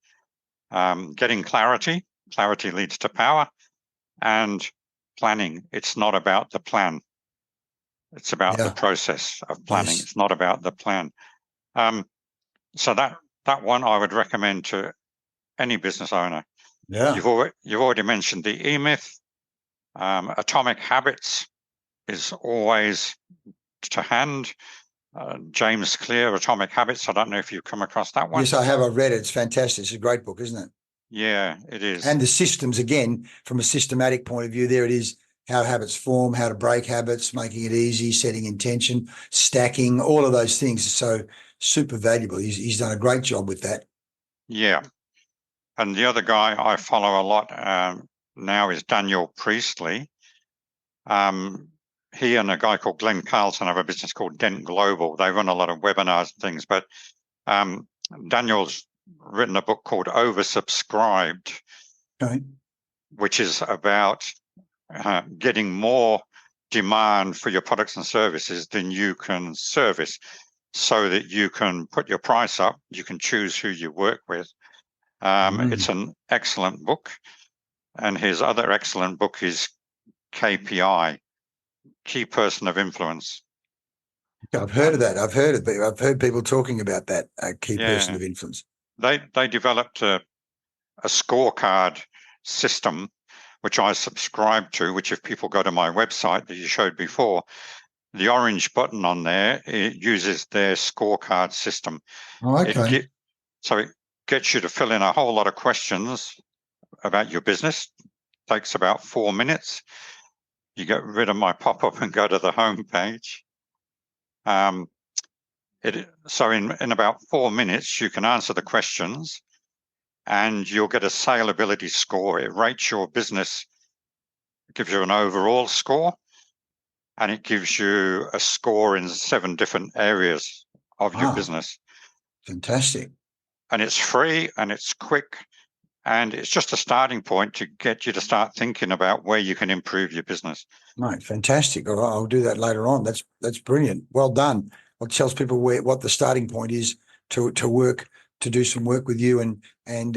getting clarity. Clarity leads to power, and planning. It's not about the plan. It's about the process of planning. Yes. It's not about the plan. So that one I would recommend to any business owner. Yeah. You've already mentioned the E-Myth. Atomic Habits is always to hand. James Clear, Atomic Habits. I don't know if you've come across that one. Yes, I have. I've read it. It's fantastic. It's a great book, isn't it? Yeah, it is. And the systems, again, from a systematic point of view, there it is, how habits form, how to break habits, making it easy, setting intention, stacking, all of those things are so super valuable. He's done a great job with that. Yeah. And the other guy I follow a lot now is Daniel Priestley. He and a guy called Glenn Carlson have a business called Dent Global. They run a lot of webinars and things, but Daniel's written a book called Oversubscribed, which is about getting more demand for your products and services than you can service, so that you can put your price up, you can choose who you work with. It's an excellent book. And his other excellent book is KPI, Key Person of Influence. I've heard of that. I've heard people talking about that, key person of influence. They developed a scorecard system, which I subscribe to, which if people go to my website that you showed before, the orange button on there, it uses their scorecard system. Oh, okay. So it gets you to fill in a whole lot of questions about your business. Takes about 4 minutes. You get rid of my pop-up and go to the home page. So in about 4 minutes, you can answer the questions and you'll get a saleability score. It rates your business, gives you an overall score, and it gives you a score in 7 different areas of your business. Fantastic. And it's free and it's quick. And it's just a starting point to get you to start thinking about where you can improve your business. Right, fantastic. All right, I'll do that later on. That's brilliant. Well done. It tells people what the starting point is to work, to do some work with you and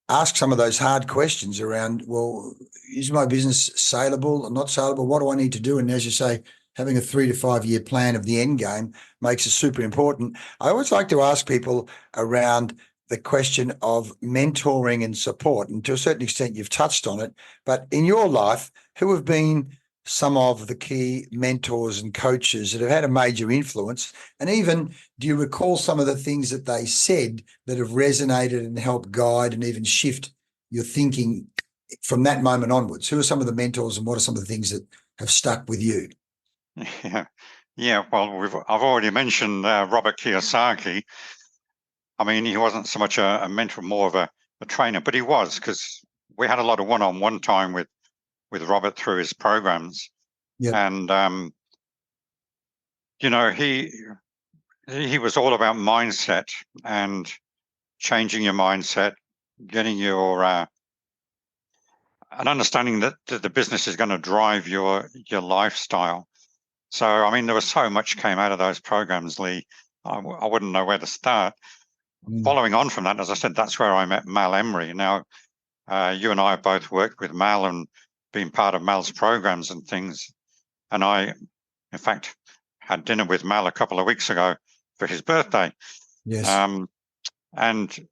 ask some of those hard questions around, well, is my business saleable or not saleable? What do I need to do? And as you say, having a 3 to 5 year plan of the end game makes it super important. I always like to ask people around the question of mentoring and support. And to a certain extent, you've touched on it. But in your life, who have been some of the key mentors and coaches that have had a major influence? And even, do you recall some of the things that they said that have resonated and helped guide and even shift your thinking from that moment onwards? Who are some of the mentors and what are some of the things that have stuck with you? Yeah. Well, I've already mentioned Robert Kiyosaki. I mean, he wasn't so much a mentor, more of a trainer, but he was, because we had a lot of one-on-one time with Robert through his programs. Yep. And he was all about mindset and changing your mindset, getting your and understanding that the business is going to drive your lifestyle. So, I mean, there was so much came out of those programs, Leigh. I wouldn't know where to start. Following on from that, as I said, that's where I met Mal Emery. Now, you and I have both worked with Mal and been part of Mal's programs and things. And I, in fact, had dinner with Mal a couple of weeks ago for his birthday. Yes. And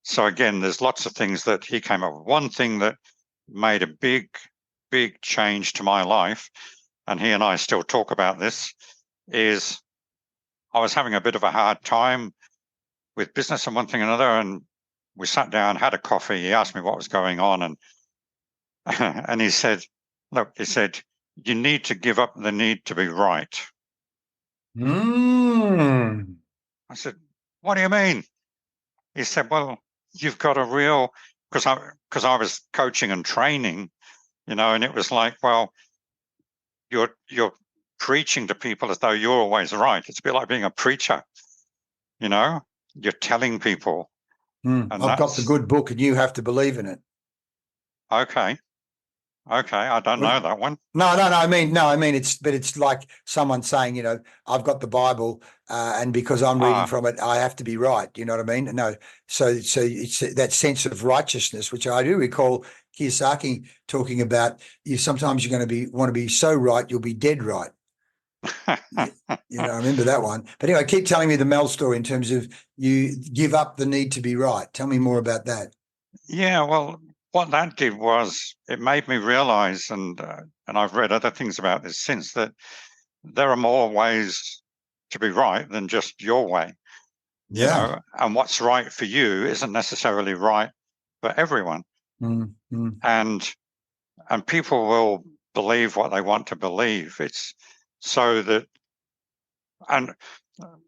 so again, there's lots of things that he came up with. One thing that made a big change to my life, and he and I still talk about this, is I was having a bit of a hard time with business and one thing and another, and we sat down, had a coffee. He asked me what was going on, and and he said, look, he said, you need to give up the need to be right. I said, what do you mean? He said, well, you've got a real, because I was coaching and training, and it was like, well, you're preaching to people as though you're always right. It's a bit like being a preacher, you're telling people. And I've got the good book and you have to believe in it. Okay. I don't know that one. No. I mean, it's like someone saying, I've got the Bible, and because I'm reading from it, I have to be right. You know what I mean? No. So it's that sense of righteousness, which I do recall Kiyosaki talking about. Sometimes you're going to want to be so right, you'll be dead right. I remember that one. But anyway, keep telling me the Mel story in terms of you give up the need to be right. Tell me more about that. Yeah, well, what that did was it made me realize, and I've read other things about this since, that there are more ways to be right than just your way. Yeah. And what's right for you isn't necessarily right for everyone. And people will believe what they want to believe. It's so that, and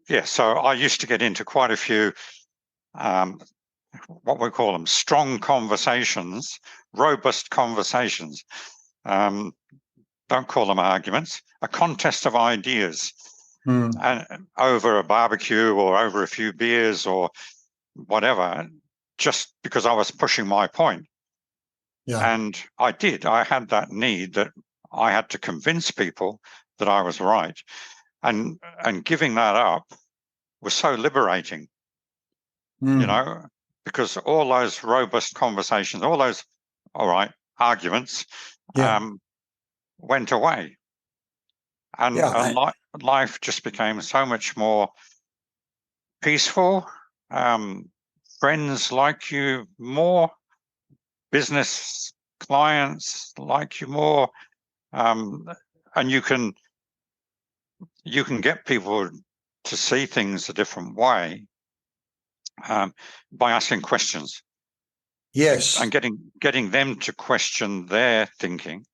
yeah, so I used to get into quite a few what we call them strong conversations, robust conversations. Don't call them arguments, a contest of ideas, and over a barbecue or over a few beers or whatever, just because I was pushing my point. Yeah. And I had that need that I had to convince people that I was right. And giving that up was so liberating, because all those robust conversations, all those, arguments, went away. And life just became so much more peaceful. Friends like you more, business clients like you more, and you can get people to see things a different way by asking questions. Yes. And getting them to question their thinking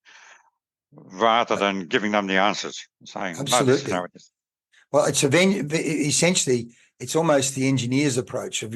rather than giving them the answers, saying, absolutely. No, this is how it is. Well, it's essentially, it's almost the engineer's approach of,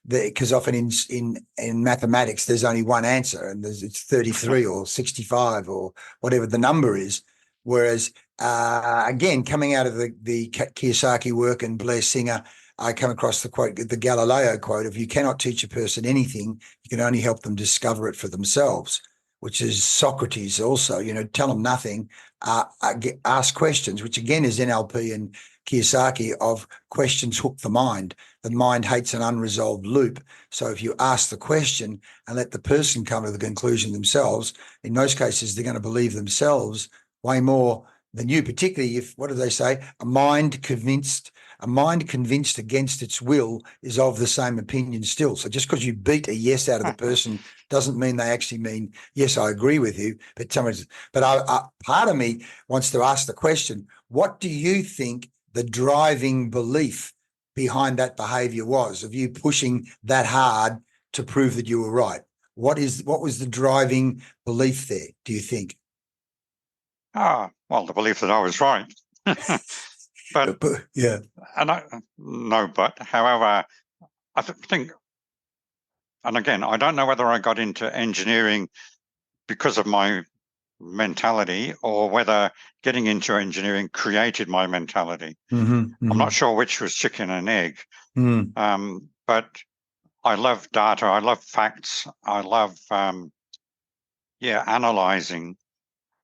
because often in mathematics, there's only one answer, and it's 33 or 65 or whatever the number is. Whereas, again, coming out of the Kiyosaki work and Blair Singer, I come across the quote, the Galileo quote of, you cannot teach a person anything, you can only help them discover it for themselves, which is Socrates also, tell them nothing, ask questions, which again is NLP and Kiyosaki of questions hook the mind. The mind hates an unresolved loop. So if you ask the question and let the person come to the conclusion themselves, in most cases, they're going to believe themselves way more than you, particularly if, what do they say? A mind convinced against its will is of the same opinion still. So just because you beat a yes out of the person doesn't mean they actually mean, yes, I agree with you. But part of me wants to ask the question, what do you think the driving belief behind that behavior was, of you pushing that hard to prove that you were right? What was the driving belief there, do you think? Well, the belief that I was right. But yeah, however, I think, and again, I don't know whether I got into engineering because of my mentality or whether getting into engineering created my mentality. I'm not sure which was chicken and egg. But I love data. I love facts. I love, analyzing.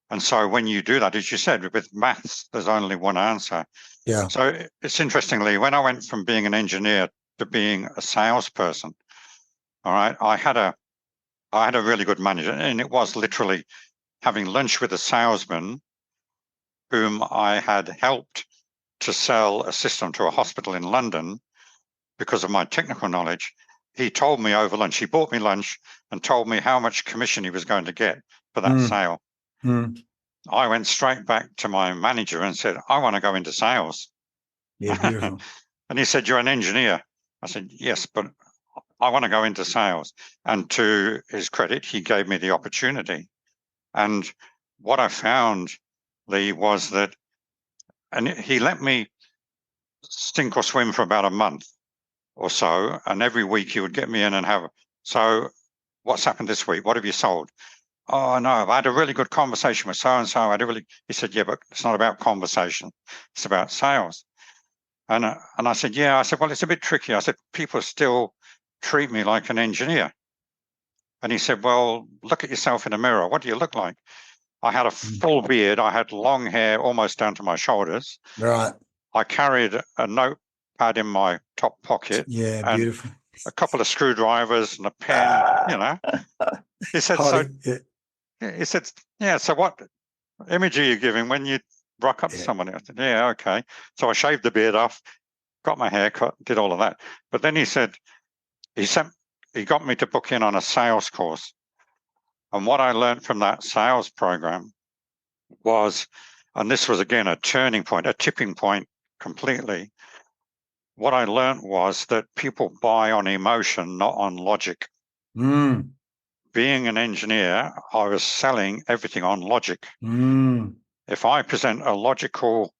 And so when you do that, as you said, with maths, there's only one answer. yeah. So it's interestingly, when I went from being an engineer to being a salesperson, all right, I had a really good manager, and it was literally having lunch with a salesman whom I had helped to sell a system to a hospital in London because of my technical knowledge. He told me over lunch, he bought me lunch and told me how much commission he was going to get for that sale. I went straight back to my manager and said, I want to go into sales. Yeah, beautiful. And he said, you're an engineer. I said, yes, but I want to go into sales. And to his credit, he gave me the opportunity. And what I found, Leigh, was that, and he let me sink or swim for about a month or so. And every week he would get me in and have, so what's happened this week? What have you sold? Oh, no, I had a really good conversation with so-and-so. He said, yeah, but it's not about conversation. It's about sales. And I said, yeah. I said, well, it's a bit tricky. I said, people still treat me like an engineer. And he said, well, look at yourself in a mirror. What do you look like? I had a full beard. I had long hair almost down to my shoulders. Right. I carried a notepad in my top pocket. Yeah, and beautiful. A couple of screwdrivers and a pen, He said, he said, yeah, so what image are you giving when you rock up to somebody? I said, yeah, okay. So I shaved the beard off, got my hair cut, did all of that. But then he said, he got me to book in on a sales course. And what I learned from that sales program was, and this was again a turning point, a tipping point completely. What I learned was that people buy on emotion, not on logic. Being an engineer, I was selling everything on logic. If I present a logical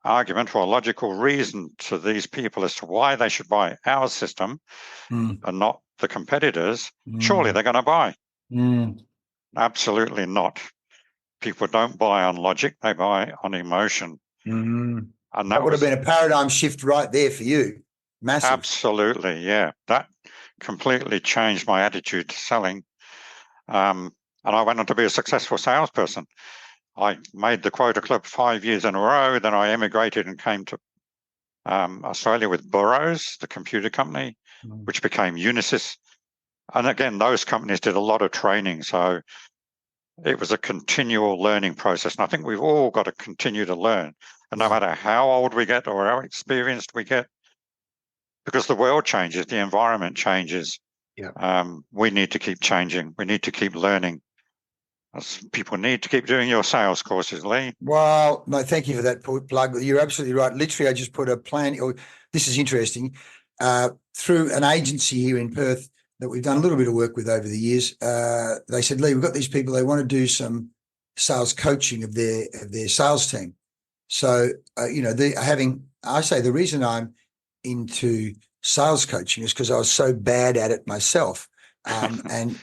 argument or a logical reason to these people as to why they should buy our system and not the competitors, surely they're going to buy. Absolutely not. People don't buy on logic, they buy on emotion. And that would have been a paradigm shift right there for you. Massive. Absolutely, yeah. That completely changed my attitude to selling. And I went on to be a successful salesperson. I made the Quota Club 5 years in a row. Then I emigrated and came to Australia with Burroughs, the computer company, which became Unisys. And again, those companies did a lot of training. So it was a continual learning process. And I think we've all got to continue to learn. And no matter how old we get or how experienced we get, because the world changes, the environment changes. We need to keep changing. We need to keep learning. People need to keep doing your sales courses, Leigh. Well, no, thank you for that plug. You're absolutely right. Literally, I just put a plan. This is interesting. Through an agency here in Perth that we've done a little bit of work with over the years, they said, Leigh, we've got these people. They want to do some sales coaching of their sales team. So, I say the reason I'm into sales coaching is because I was so bad at it myself. And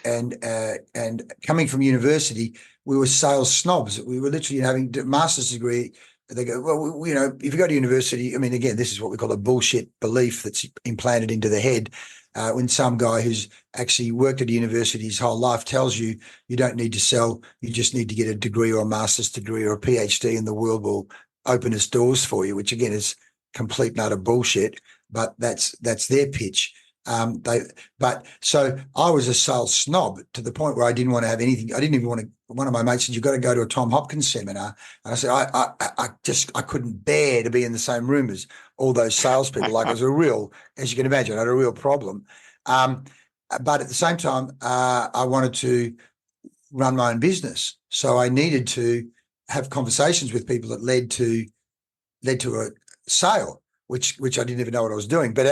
coming from university, we were sales snobs. We were literally having a master's degree. They go, well, if you go to university, I mean, again, this is what we call a bullshit belief that's implanted into the head. When some guy who's actually worked at a university his whole life tells you you don't need to sell, you just need to get a degree or a master's degree or a PhD, and the world will open its doors for you, which again is complete and utter bullshit. But that's their pitch. So I was a sales snob to the point where I didn't want to have anything. I didn't even want to. One of my mates said, "You've got to go to a Tom Hopkins seminar," and I said, I couldn't bear to be in the same room as all those salespeople. Like it was a real, as you can imagine, I had a real problem. But at the same time, I wanted to run my own business, so I needed to have conversations with people that led to a sale, which I didn't even know what I was doing. But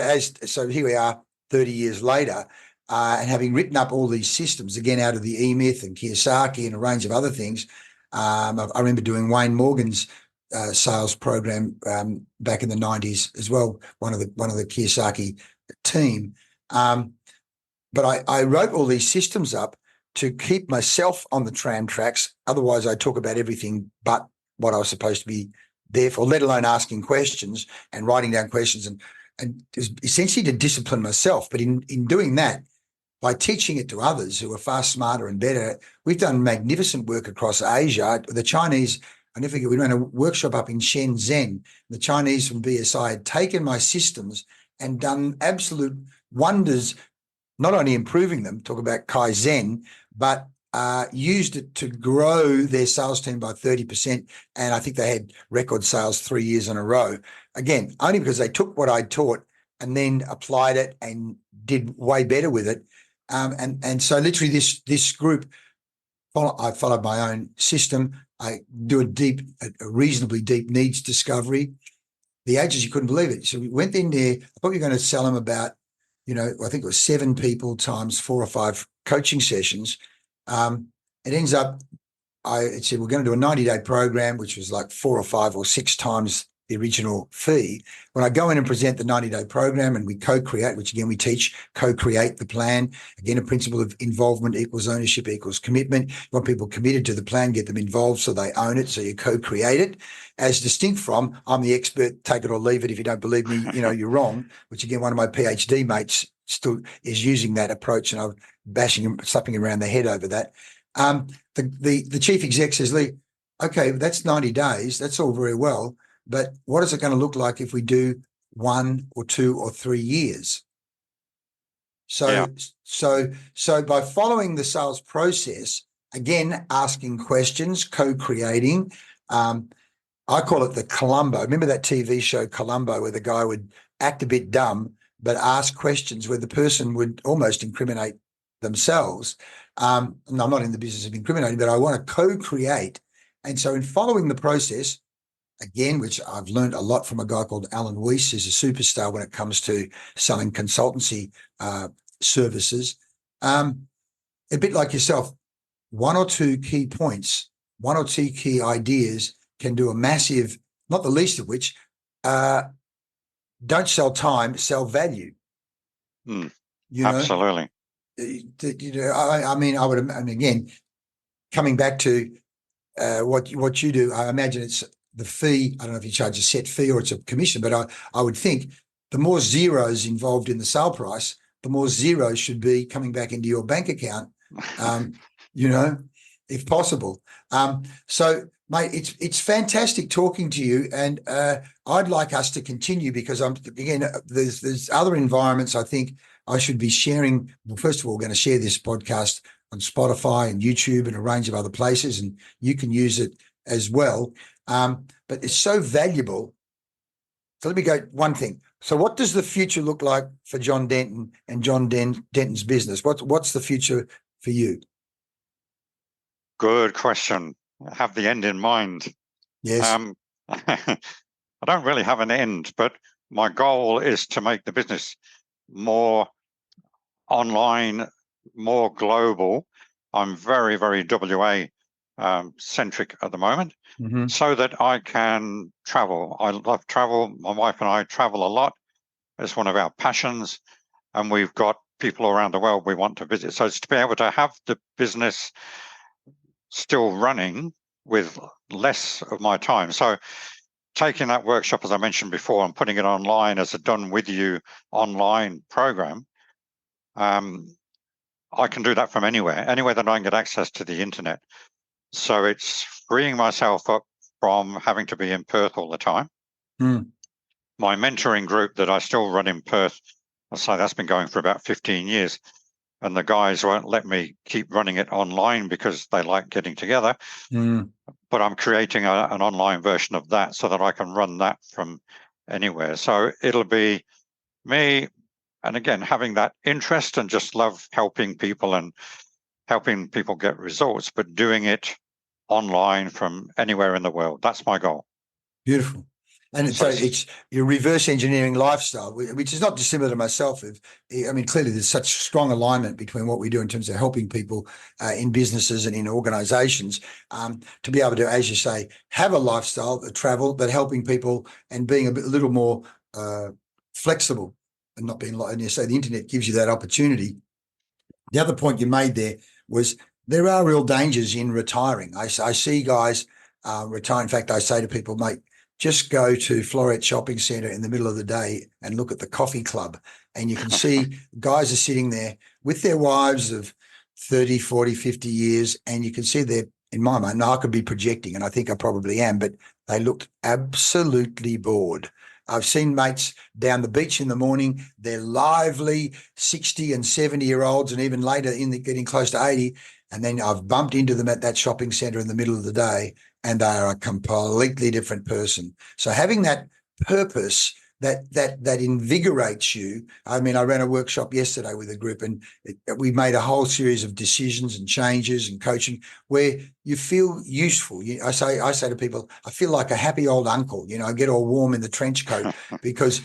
so here we are, 30 years later, and having written up all these systems, again, out of the E-Myth and Kiyosaki and a range of other things. I remember doing Wayne Morgan's sales program back in the 90s as well, one of the Kiyosaki team. But I wrote all these systems up to keep myself on the tram tracks. Otherwise, I talk about everything but what I was supposed to be there for, let alone asking questions and writing down questions, and essentially to discipline myself. But in doing that, by teaching it to others who are far smarter and better, we've done magnificent work across Asia. The Chinese, I never forget, we ran a workshop up in Shenzhen. The Chinese from BSI had taken my systems and done absolute wonders, not only improving them, talk about Kaizen, but used it to grow their sales team by 30%. And I think they had record sales 3 years in a row. Again, only because they took what I taught and then applied it and did way better with it. And so literally this group, I followed my own system. I do a reasonably deep needs discovery. The agency couldn't believe it. So we went in there. I thought we were going to sell them about, I think it was 7 people times 4 or 5 coaching sessions. It ends up, it said, we're going to do a 90-day program, which was like 4 or 5 or 6 times the original fee. When I go in and present the 90-day program and we co-create, which again, we teach co-create the plan. Again, a principle of involvement equals ownership equals commitment. You want people committed to the plan, get them involved so they own it, so you co-create it. As distinct from, I'm the expert, take it or leave it. If you don't believe me, you're wrong, which again, one of my PhD mates still is using that approach, and I'm bashing him, slapping him around the head over that. The chief exec says, Leigh, okay, that's 90 days. That's all very well. But what is it going to look like if we do 1 or 2 or 3 years? So by following the sales process, again, asking questions, co-creating, I call it the Columbo. Remember that TV show Columbo, where the guy would act a bit dumb, but ask questions where the person would almost incriminate themselves. And I'm not in the business of incriminating, but I want to co-create. And so in following the process, again, which I've learned a lot from a guy called Alan Weiss, who's a superstar when it comes to selling consultancy services. A bit like yourself, 1 or 2 key points, 1 or 2 key ideas can do a massive, not the least of which, don't sell time, sell value. Absolutely. I mean, again, coming back to what you do, I imagine it's the fee. I don't know if you charge a set fee or it's a commission, but I would think the more zeros involved in the sale price, the more zeros should be coming back into your bank account, if possible. So, mate, it's fantastic talking to you, and I'd like us to continue because there's other environments I think I should be sharing. Well, first of all, we're going to share this podcast on Spotify and YouTube and a range of other places, and you can use it as well. But it's so valuable. So let me go one thing. So what does the future look like for John Denton and John Denton's business? What's the future for you? Good question. Have the end in mind. Yes. I don't really have an end, but my goal is to make the business more online, more global. I'm very, very WA centric at the moment, so that I can travel. I love travel. My wife and I travel a lot. It's one of our passions, and we've got people around the world we want to visit. So it's to be able to have the business still running with less of my time. So taking that workshop, as I mentioned before, and putting it online as a done with you online program, I can do that from anywhere that I can get access to the internet. So it's freeing myself up from having to be in Perth all the time. My mentoring group that I still run in Perth, I'll say that's been going for about 15 years. And the guys won't let me keep running it online because they like getting together. But I'm creating an online version of that so that I can run that from anywhere. So it'll be me, and again, having that interest and just love helping people and helping people get results, but doing it online from anywhere in the world. That's my goal. Beautiful. And so it's your reverse engineering lifestyle, which is not dissimilar to myself. I mean, clearly there's such strong alignment between what we do in terms of helping people in businesses and in organizations to be able to, as you say, have a lifestyle, travel, but helping people and being a little more flexible and not being like, and you say the internet gives you that opportunity. The other point you made there was there are real dangers in retiring. I see guys retire. In fact, I say to people, mate, just go to Floret Shopping Centre in the middle of the day and look at the coffee club. And you can see guys are sitting there with their wives of 30, 40, 50 years. And you can see they're, in my mind, now I could be projecting, and I think I probably am, but they looked absolutely bored. I've seen mates down the beach in the morning. They're lively 60 and 70-year-olds and even later getting close to 80. And then I've bumped into them at that shopping centre in the middle of the day and they are a completely different person. So having that purpose that invigorates you. I mean, I ran a workshop yesterday with a group and we made a whole series of decisions and changes and coaching where you feel useful. I say to people, I feel like a happy old uncle. I get all warm in the trench coat because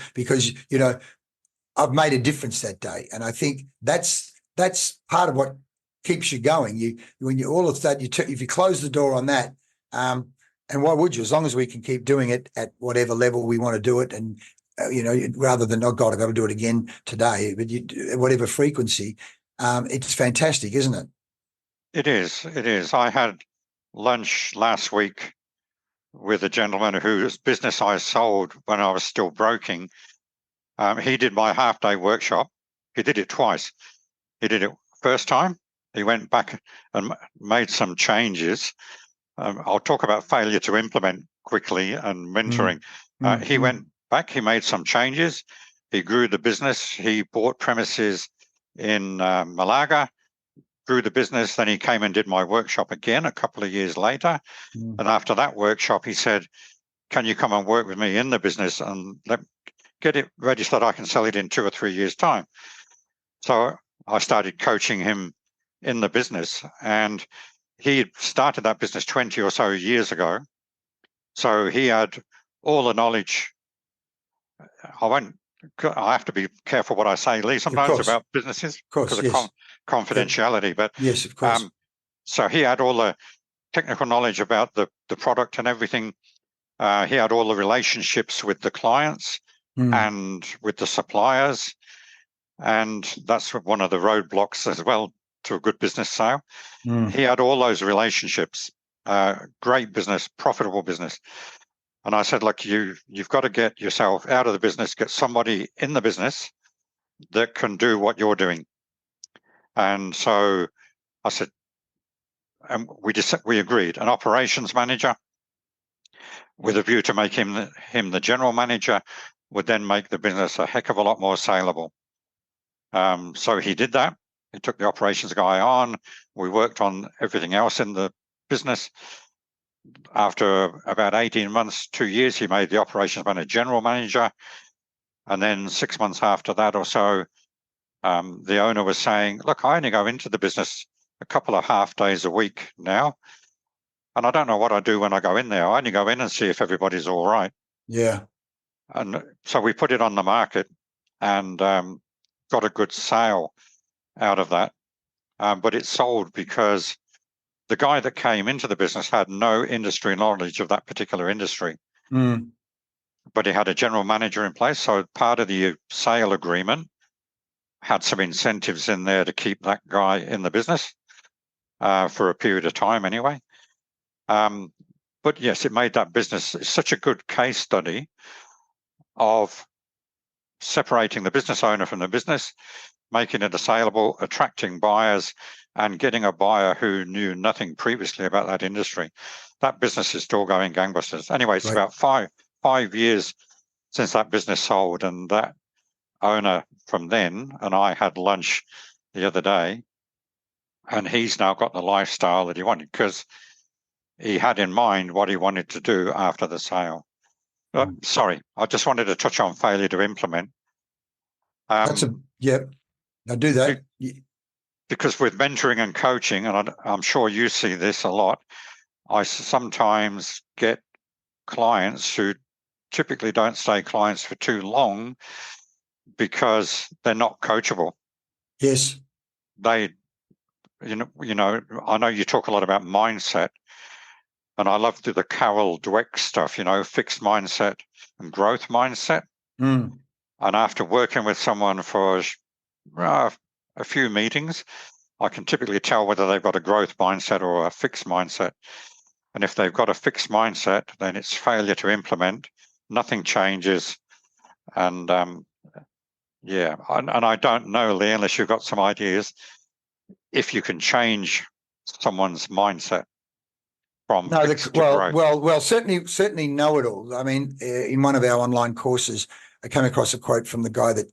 I've made a difference that day. And I think that's part of what keeps you going. When you all of that, if you close the door on that, and why would you? As long as we can keep doing it at whatever level we want to do it, and rather than, oh God, I've got to do it again today, but whatever frequency, it's fantastic, isn't it? It is. It is. I had lunch last week with a gentleman whose business I sold when I was still broking. He did my half-day workshop. He did it twice. He did it first time. He went back and made some changes. I'll talk about failure to implement quickly and mentoring. He went back, he made some changes. He grew the business. He bought premises in Malaga, grew the business. Then he came and did my workshop again a couple of years later. And after that workshop, he said, can you come and work with me in the business and get it ready so that I can sell it in 2 or 3 years' time? So I started coaching him in the business, and he started that business 20 or so years ago. So he had all the knowledge. I have to be careful what I say, Leigh, sometimes about businesses because of confidentiality. But yes, of course. So he had all the technical knowledge about the product and everything. He had all the relationships with the clients and with the suppliers. And that's one of the roadblocks as well to a good business sale. He had all those relationships, great business, profitable business. And I said, look, you've got to get yourself out of the business, get somebody in the business that can do what you're doing. And so I said, and we agreed, an operations manager with a view to make him the general manager would then make the business a heck of a lot more saleable. So he did that. He took the operations guy on. We worked on everything else in the business. After about 18 months, 2 years, he made the operations manager general manager. And then 6 months after that or so, the owner was saying, look, I only go into the business a couple of half days a week now. And I don't know what I do when I go in there. I only go in and see if everybody's all right. Yeah. And so we put it on the market and got a good sale out of that. But it sold because the guy that came into the business had no industry knowledge of that particular industry. But he had a general manager in place. So part of the sale agreement had some incentives in there to keep that guy in the business for a period of time anyway. But yes, it made that business such a good case study of separating the business owner from the business, making it saleable, attracting buyers, and getting a buyer who knew nothing previously about that industry. That business is still going gangbusters. Anyway, it's about five years since that business sold, and that owner from then and I had lunch the other day, and he's now got the lifestyle that he wanted because he had in mind what he wanted to do after the sale. Sorry, I just wanted to touch on failure to implement. That's I do that. Because with mentoring and coaching, and I'm sure you see this a lot, I sometimes get clients who typically don't stay clients for too long because they're not coachable. Yes. They, I know you talk a lot about mindset, and I love the Carol Dweck stuff, fixed mindset and growth mindset. Mm. And after working with someone for a few meetings, I can typically tell whether they've got a growth mindset or a fixed mindset. And if they've got a fixed mindset, then it's failure to implement. Nothing changes. And yeah, and I don't know, Leigh, unless you've got some ideas, if you can change someone's mindset from No, fixed to growth. certainly know it all. I mean, in one of our online courses, I came across a quote from the guy that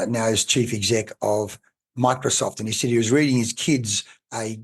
now is chief exec of Microsoft, and he said he was reading his kids a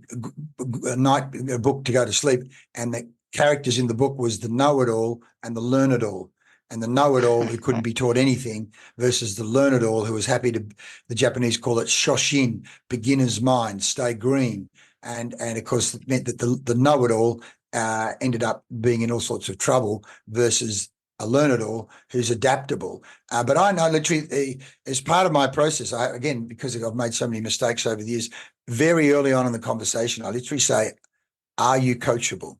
book to go to sleep, and the characters in the book was the know-it-all and the learn-it-all. And the know-it-all who couldn't be taught anything versus the learn-it-all who was happy to, the Japanese call it shoshin, beginner's mind, stay green. And of course, it meant that the know-it-all ended up being in all sorts of trouble versus a learn-it-all who's adaptable. But I know literally as part of my process, again, because I've made so many mistakes over the years, very early on in the conversation, I literally say, are you coachable?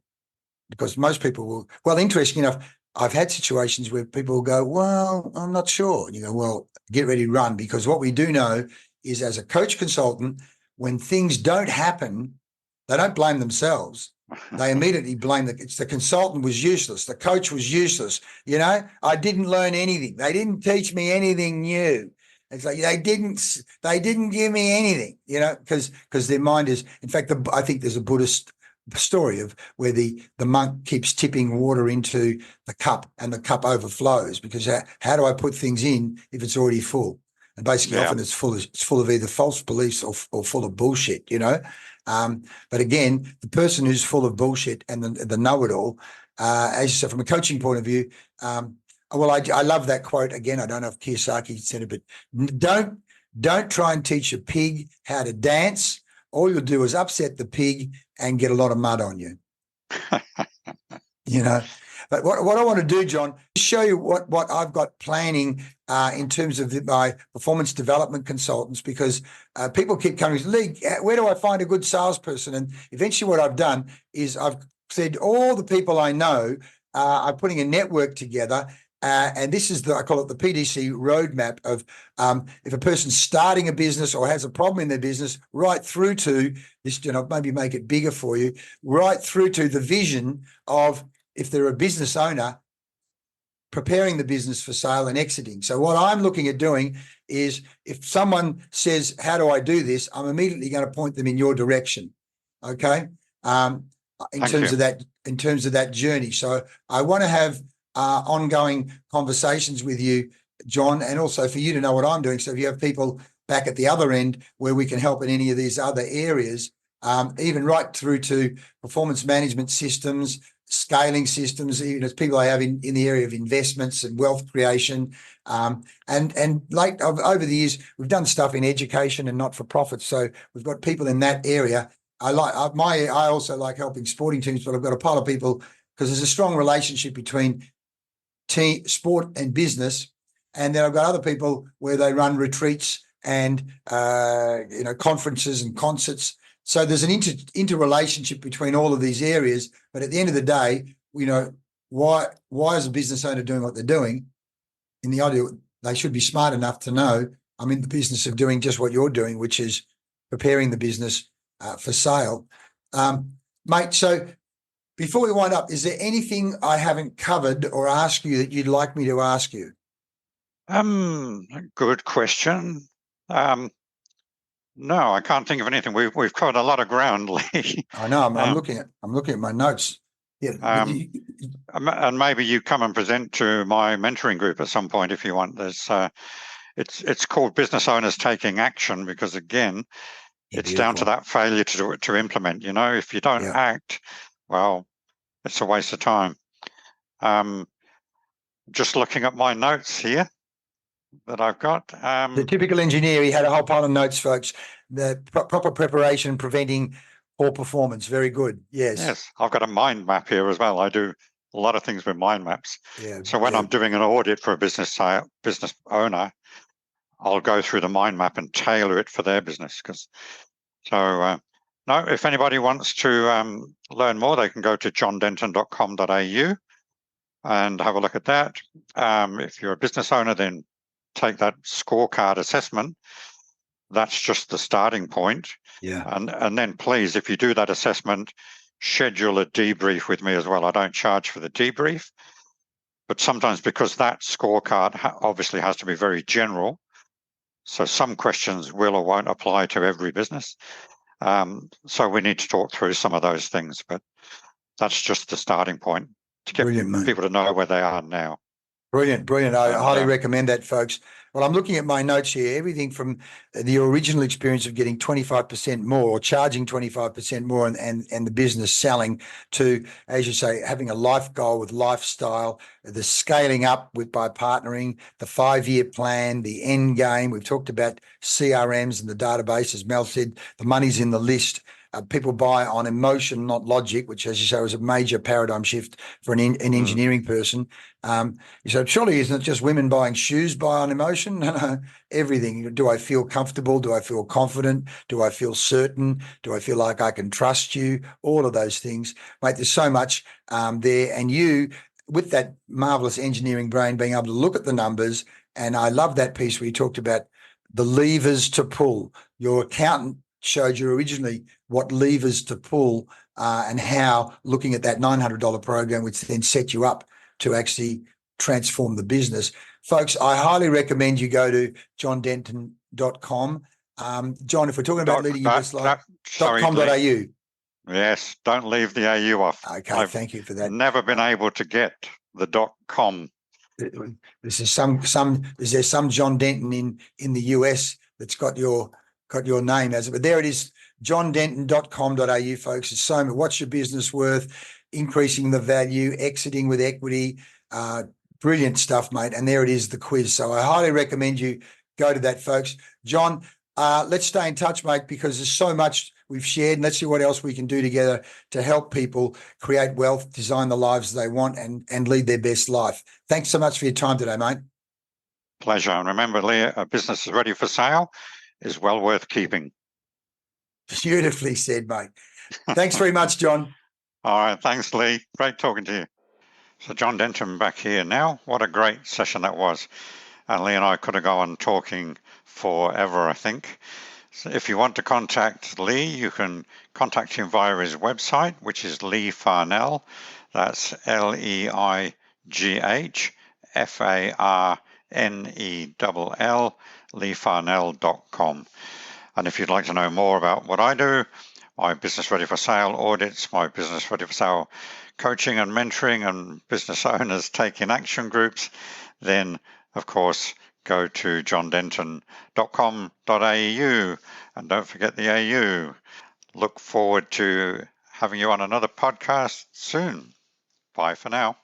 Because most people will, well, interesting enough, I've had situations where people will go, well, I'm not sure. And you go, well, get ready to run, because what we do know is as a coach consultant, when things don't happen, they don't blame themselves. They immediately blame the consultant was useless. The coach was useless. I didn't learn anything. They didn't teach me anything new. It's like they didn't give me anything, because their mind is, in fact, I think there's a Buddhist story of where the monk keeps tipping water into the cup and the cup overflows, because how do I put things in if it's already full? And basically, often it's full of either false beliefs or full of bullshit, But again, the person who's full of bullshit and the know-it-all, as you said, from a coaching point of view, well, I love that quote. Again, I don't know if Kiyosaki said it, but don't try and teach a pig how to dance. All you'll do is upset the pig and get a lot of mud on you. But what I want to do, John, is show you what I've got planning in terms of my performance development consultants, because people keep coming, Leigh, where do I find a good salesperson? And eventually what I've done is I've said all the people I know, I'm putting a network together. And this is I call it the PDC roadmap of if a person's starting a business or has a problem in their business, right through to this, maybe make it bigger for you, right through to the vision of, if they're a business owner, preparing the business for sale and exiting. So what I'm looking at doing is, if someone says, how do I do this? I'm immediately going to point them in your direction. Okay. In terms of that journey. So I want to have ongoing conversations with you, John, and also for you to know what I'm doing. So if you have people back at the other end where we can help in any of these other areas, even right through to performance management systems, scaling systems, even as people I have in the area of investments and wealth creation. And like over the years, we've done stuff in education and not-for-profit. So we've got people in that area. I also like helping sporting teams, but I've got a pile of people, because there's a strong relationship between sport and business. And then I've got other people where they run retreats and conferences and concerts. So there's an interrelationship between all of these areas. But at the end of the day, why is a business owner doing what they're doing? In the idea, they should be smart enough to know I'm in the business of doing just what you're doing, which is preparing the business for sale. Mate, so before we wind up, is there anything I haven't covered or asked you that you'd like me to ask you? Good question. No, I can't think of anything. We've covered a lot of ground, Leigh. I know. I'm looking at my notes. Yeah. And maybe you come and present to my mentoring group at some point if you want. There's it's called Business Owners Taking Action, because again, it's down to that failure to implement. If you don't act, well, it's a waste of time. Just looking at my notes here that I've got. The typical engineer, he had a whole pile of notes, folks. The proper preparation, preventing poor performance. Very good. Yes. Yes, I've got a mind map here as well. I do a lot of things with mind maps. Yeah. So when I'm doing an audit for a business owner, I'll go through the mind map and tailor it for their business. No, if anybody wants to learn more, they can go to johndenton.com.au and have a look at that. If you're a business owner, then take that scorecard assessment. That's just the starting point. Yeah. And then please, if you do that assessment, schedule a debrief with me as well. I don't charge for the debrief, but sometimes because that scorecard obviously has to be very general, so some questions will or won't apply to every business. So we need to talk through some of those things, but that's just the starting point to get people to know where they are now. Brilliant. I highly recommend that, folks. Well, I'm looking at my notes here. Everything from the original experience of getting 25% more or charging 25% more and the business selling to, as you say, having a life goal with lifestyle, the scaling up by partnering, the 5-year plan, the end game. We've talked about CRMs and the database. As Mel said, the money's in the list. People buy on emotion, not logic, which, as you say, was a major paradigm shift for an engineering person. So surely isn't it just women buying shoes buy on emotion? No, everything. Do I feel comfortable? Do I feel confident? Do I feel certain? Do I feel like I can trust you? All of those things. Mate, there's so much there. And you, with that marvelous engineering brain, being able to look at the numbers, and I love that piece where you talked about the levers to pull. Your accountant showed you originally what levers to pull and how looking at that $900 program, which then set you up to actually transform the business. Folks, I highly recommend you go to johndenton.com. John, if we're talking about leading your best life, .com.au. Yes, don't leave the AU off. Okay, thank you for that. Never been able to get the .com. There's some John Denton in the US that's got your name as it, but there it is, johndenton.com.au, folks. It's so much. What's your business worth? Increasing the value, exiting with equity. Brilliant stuff, mate. And there it is, the quiz. So I highly recommend you go to that, folks. John, let's stay in touch, mate, because there's so much we've shared, and let's see what else we can do together to help people create wealth, design the lives they want, and lead their best life. Thanks so much for your time today, mate. Pleasure. And remember, Leigh, a business is ready for sale is well worth keeping. Beautifully said, mate. Thanks very much, John. All right. Thanks, Leigh. Great talking to you. So John Denton back here now. What a great session that was. And Leigh and I could have gone talking forever, I think. So if you want to contact Leigh, you can contact him via his website, which is Leigh Farnell. That's LEIGHFARNELL, leighfarnell.com. And if you'd like to know more about what I do, my Business Ready for Sale audits, my Business Ready for Sale coaching and mentoring, and business owners taking action groups, then, of course, go to johndenton.com.au, and don't forget the AU. Look forward to having you on another podcast soon. Bye for now.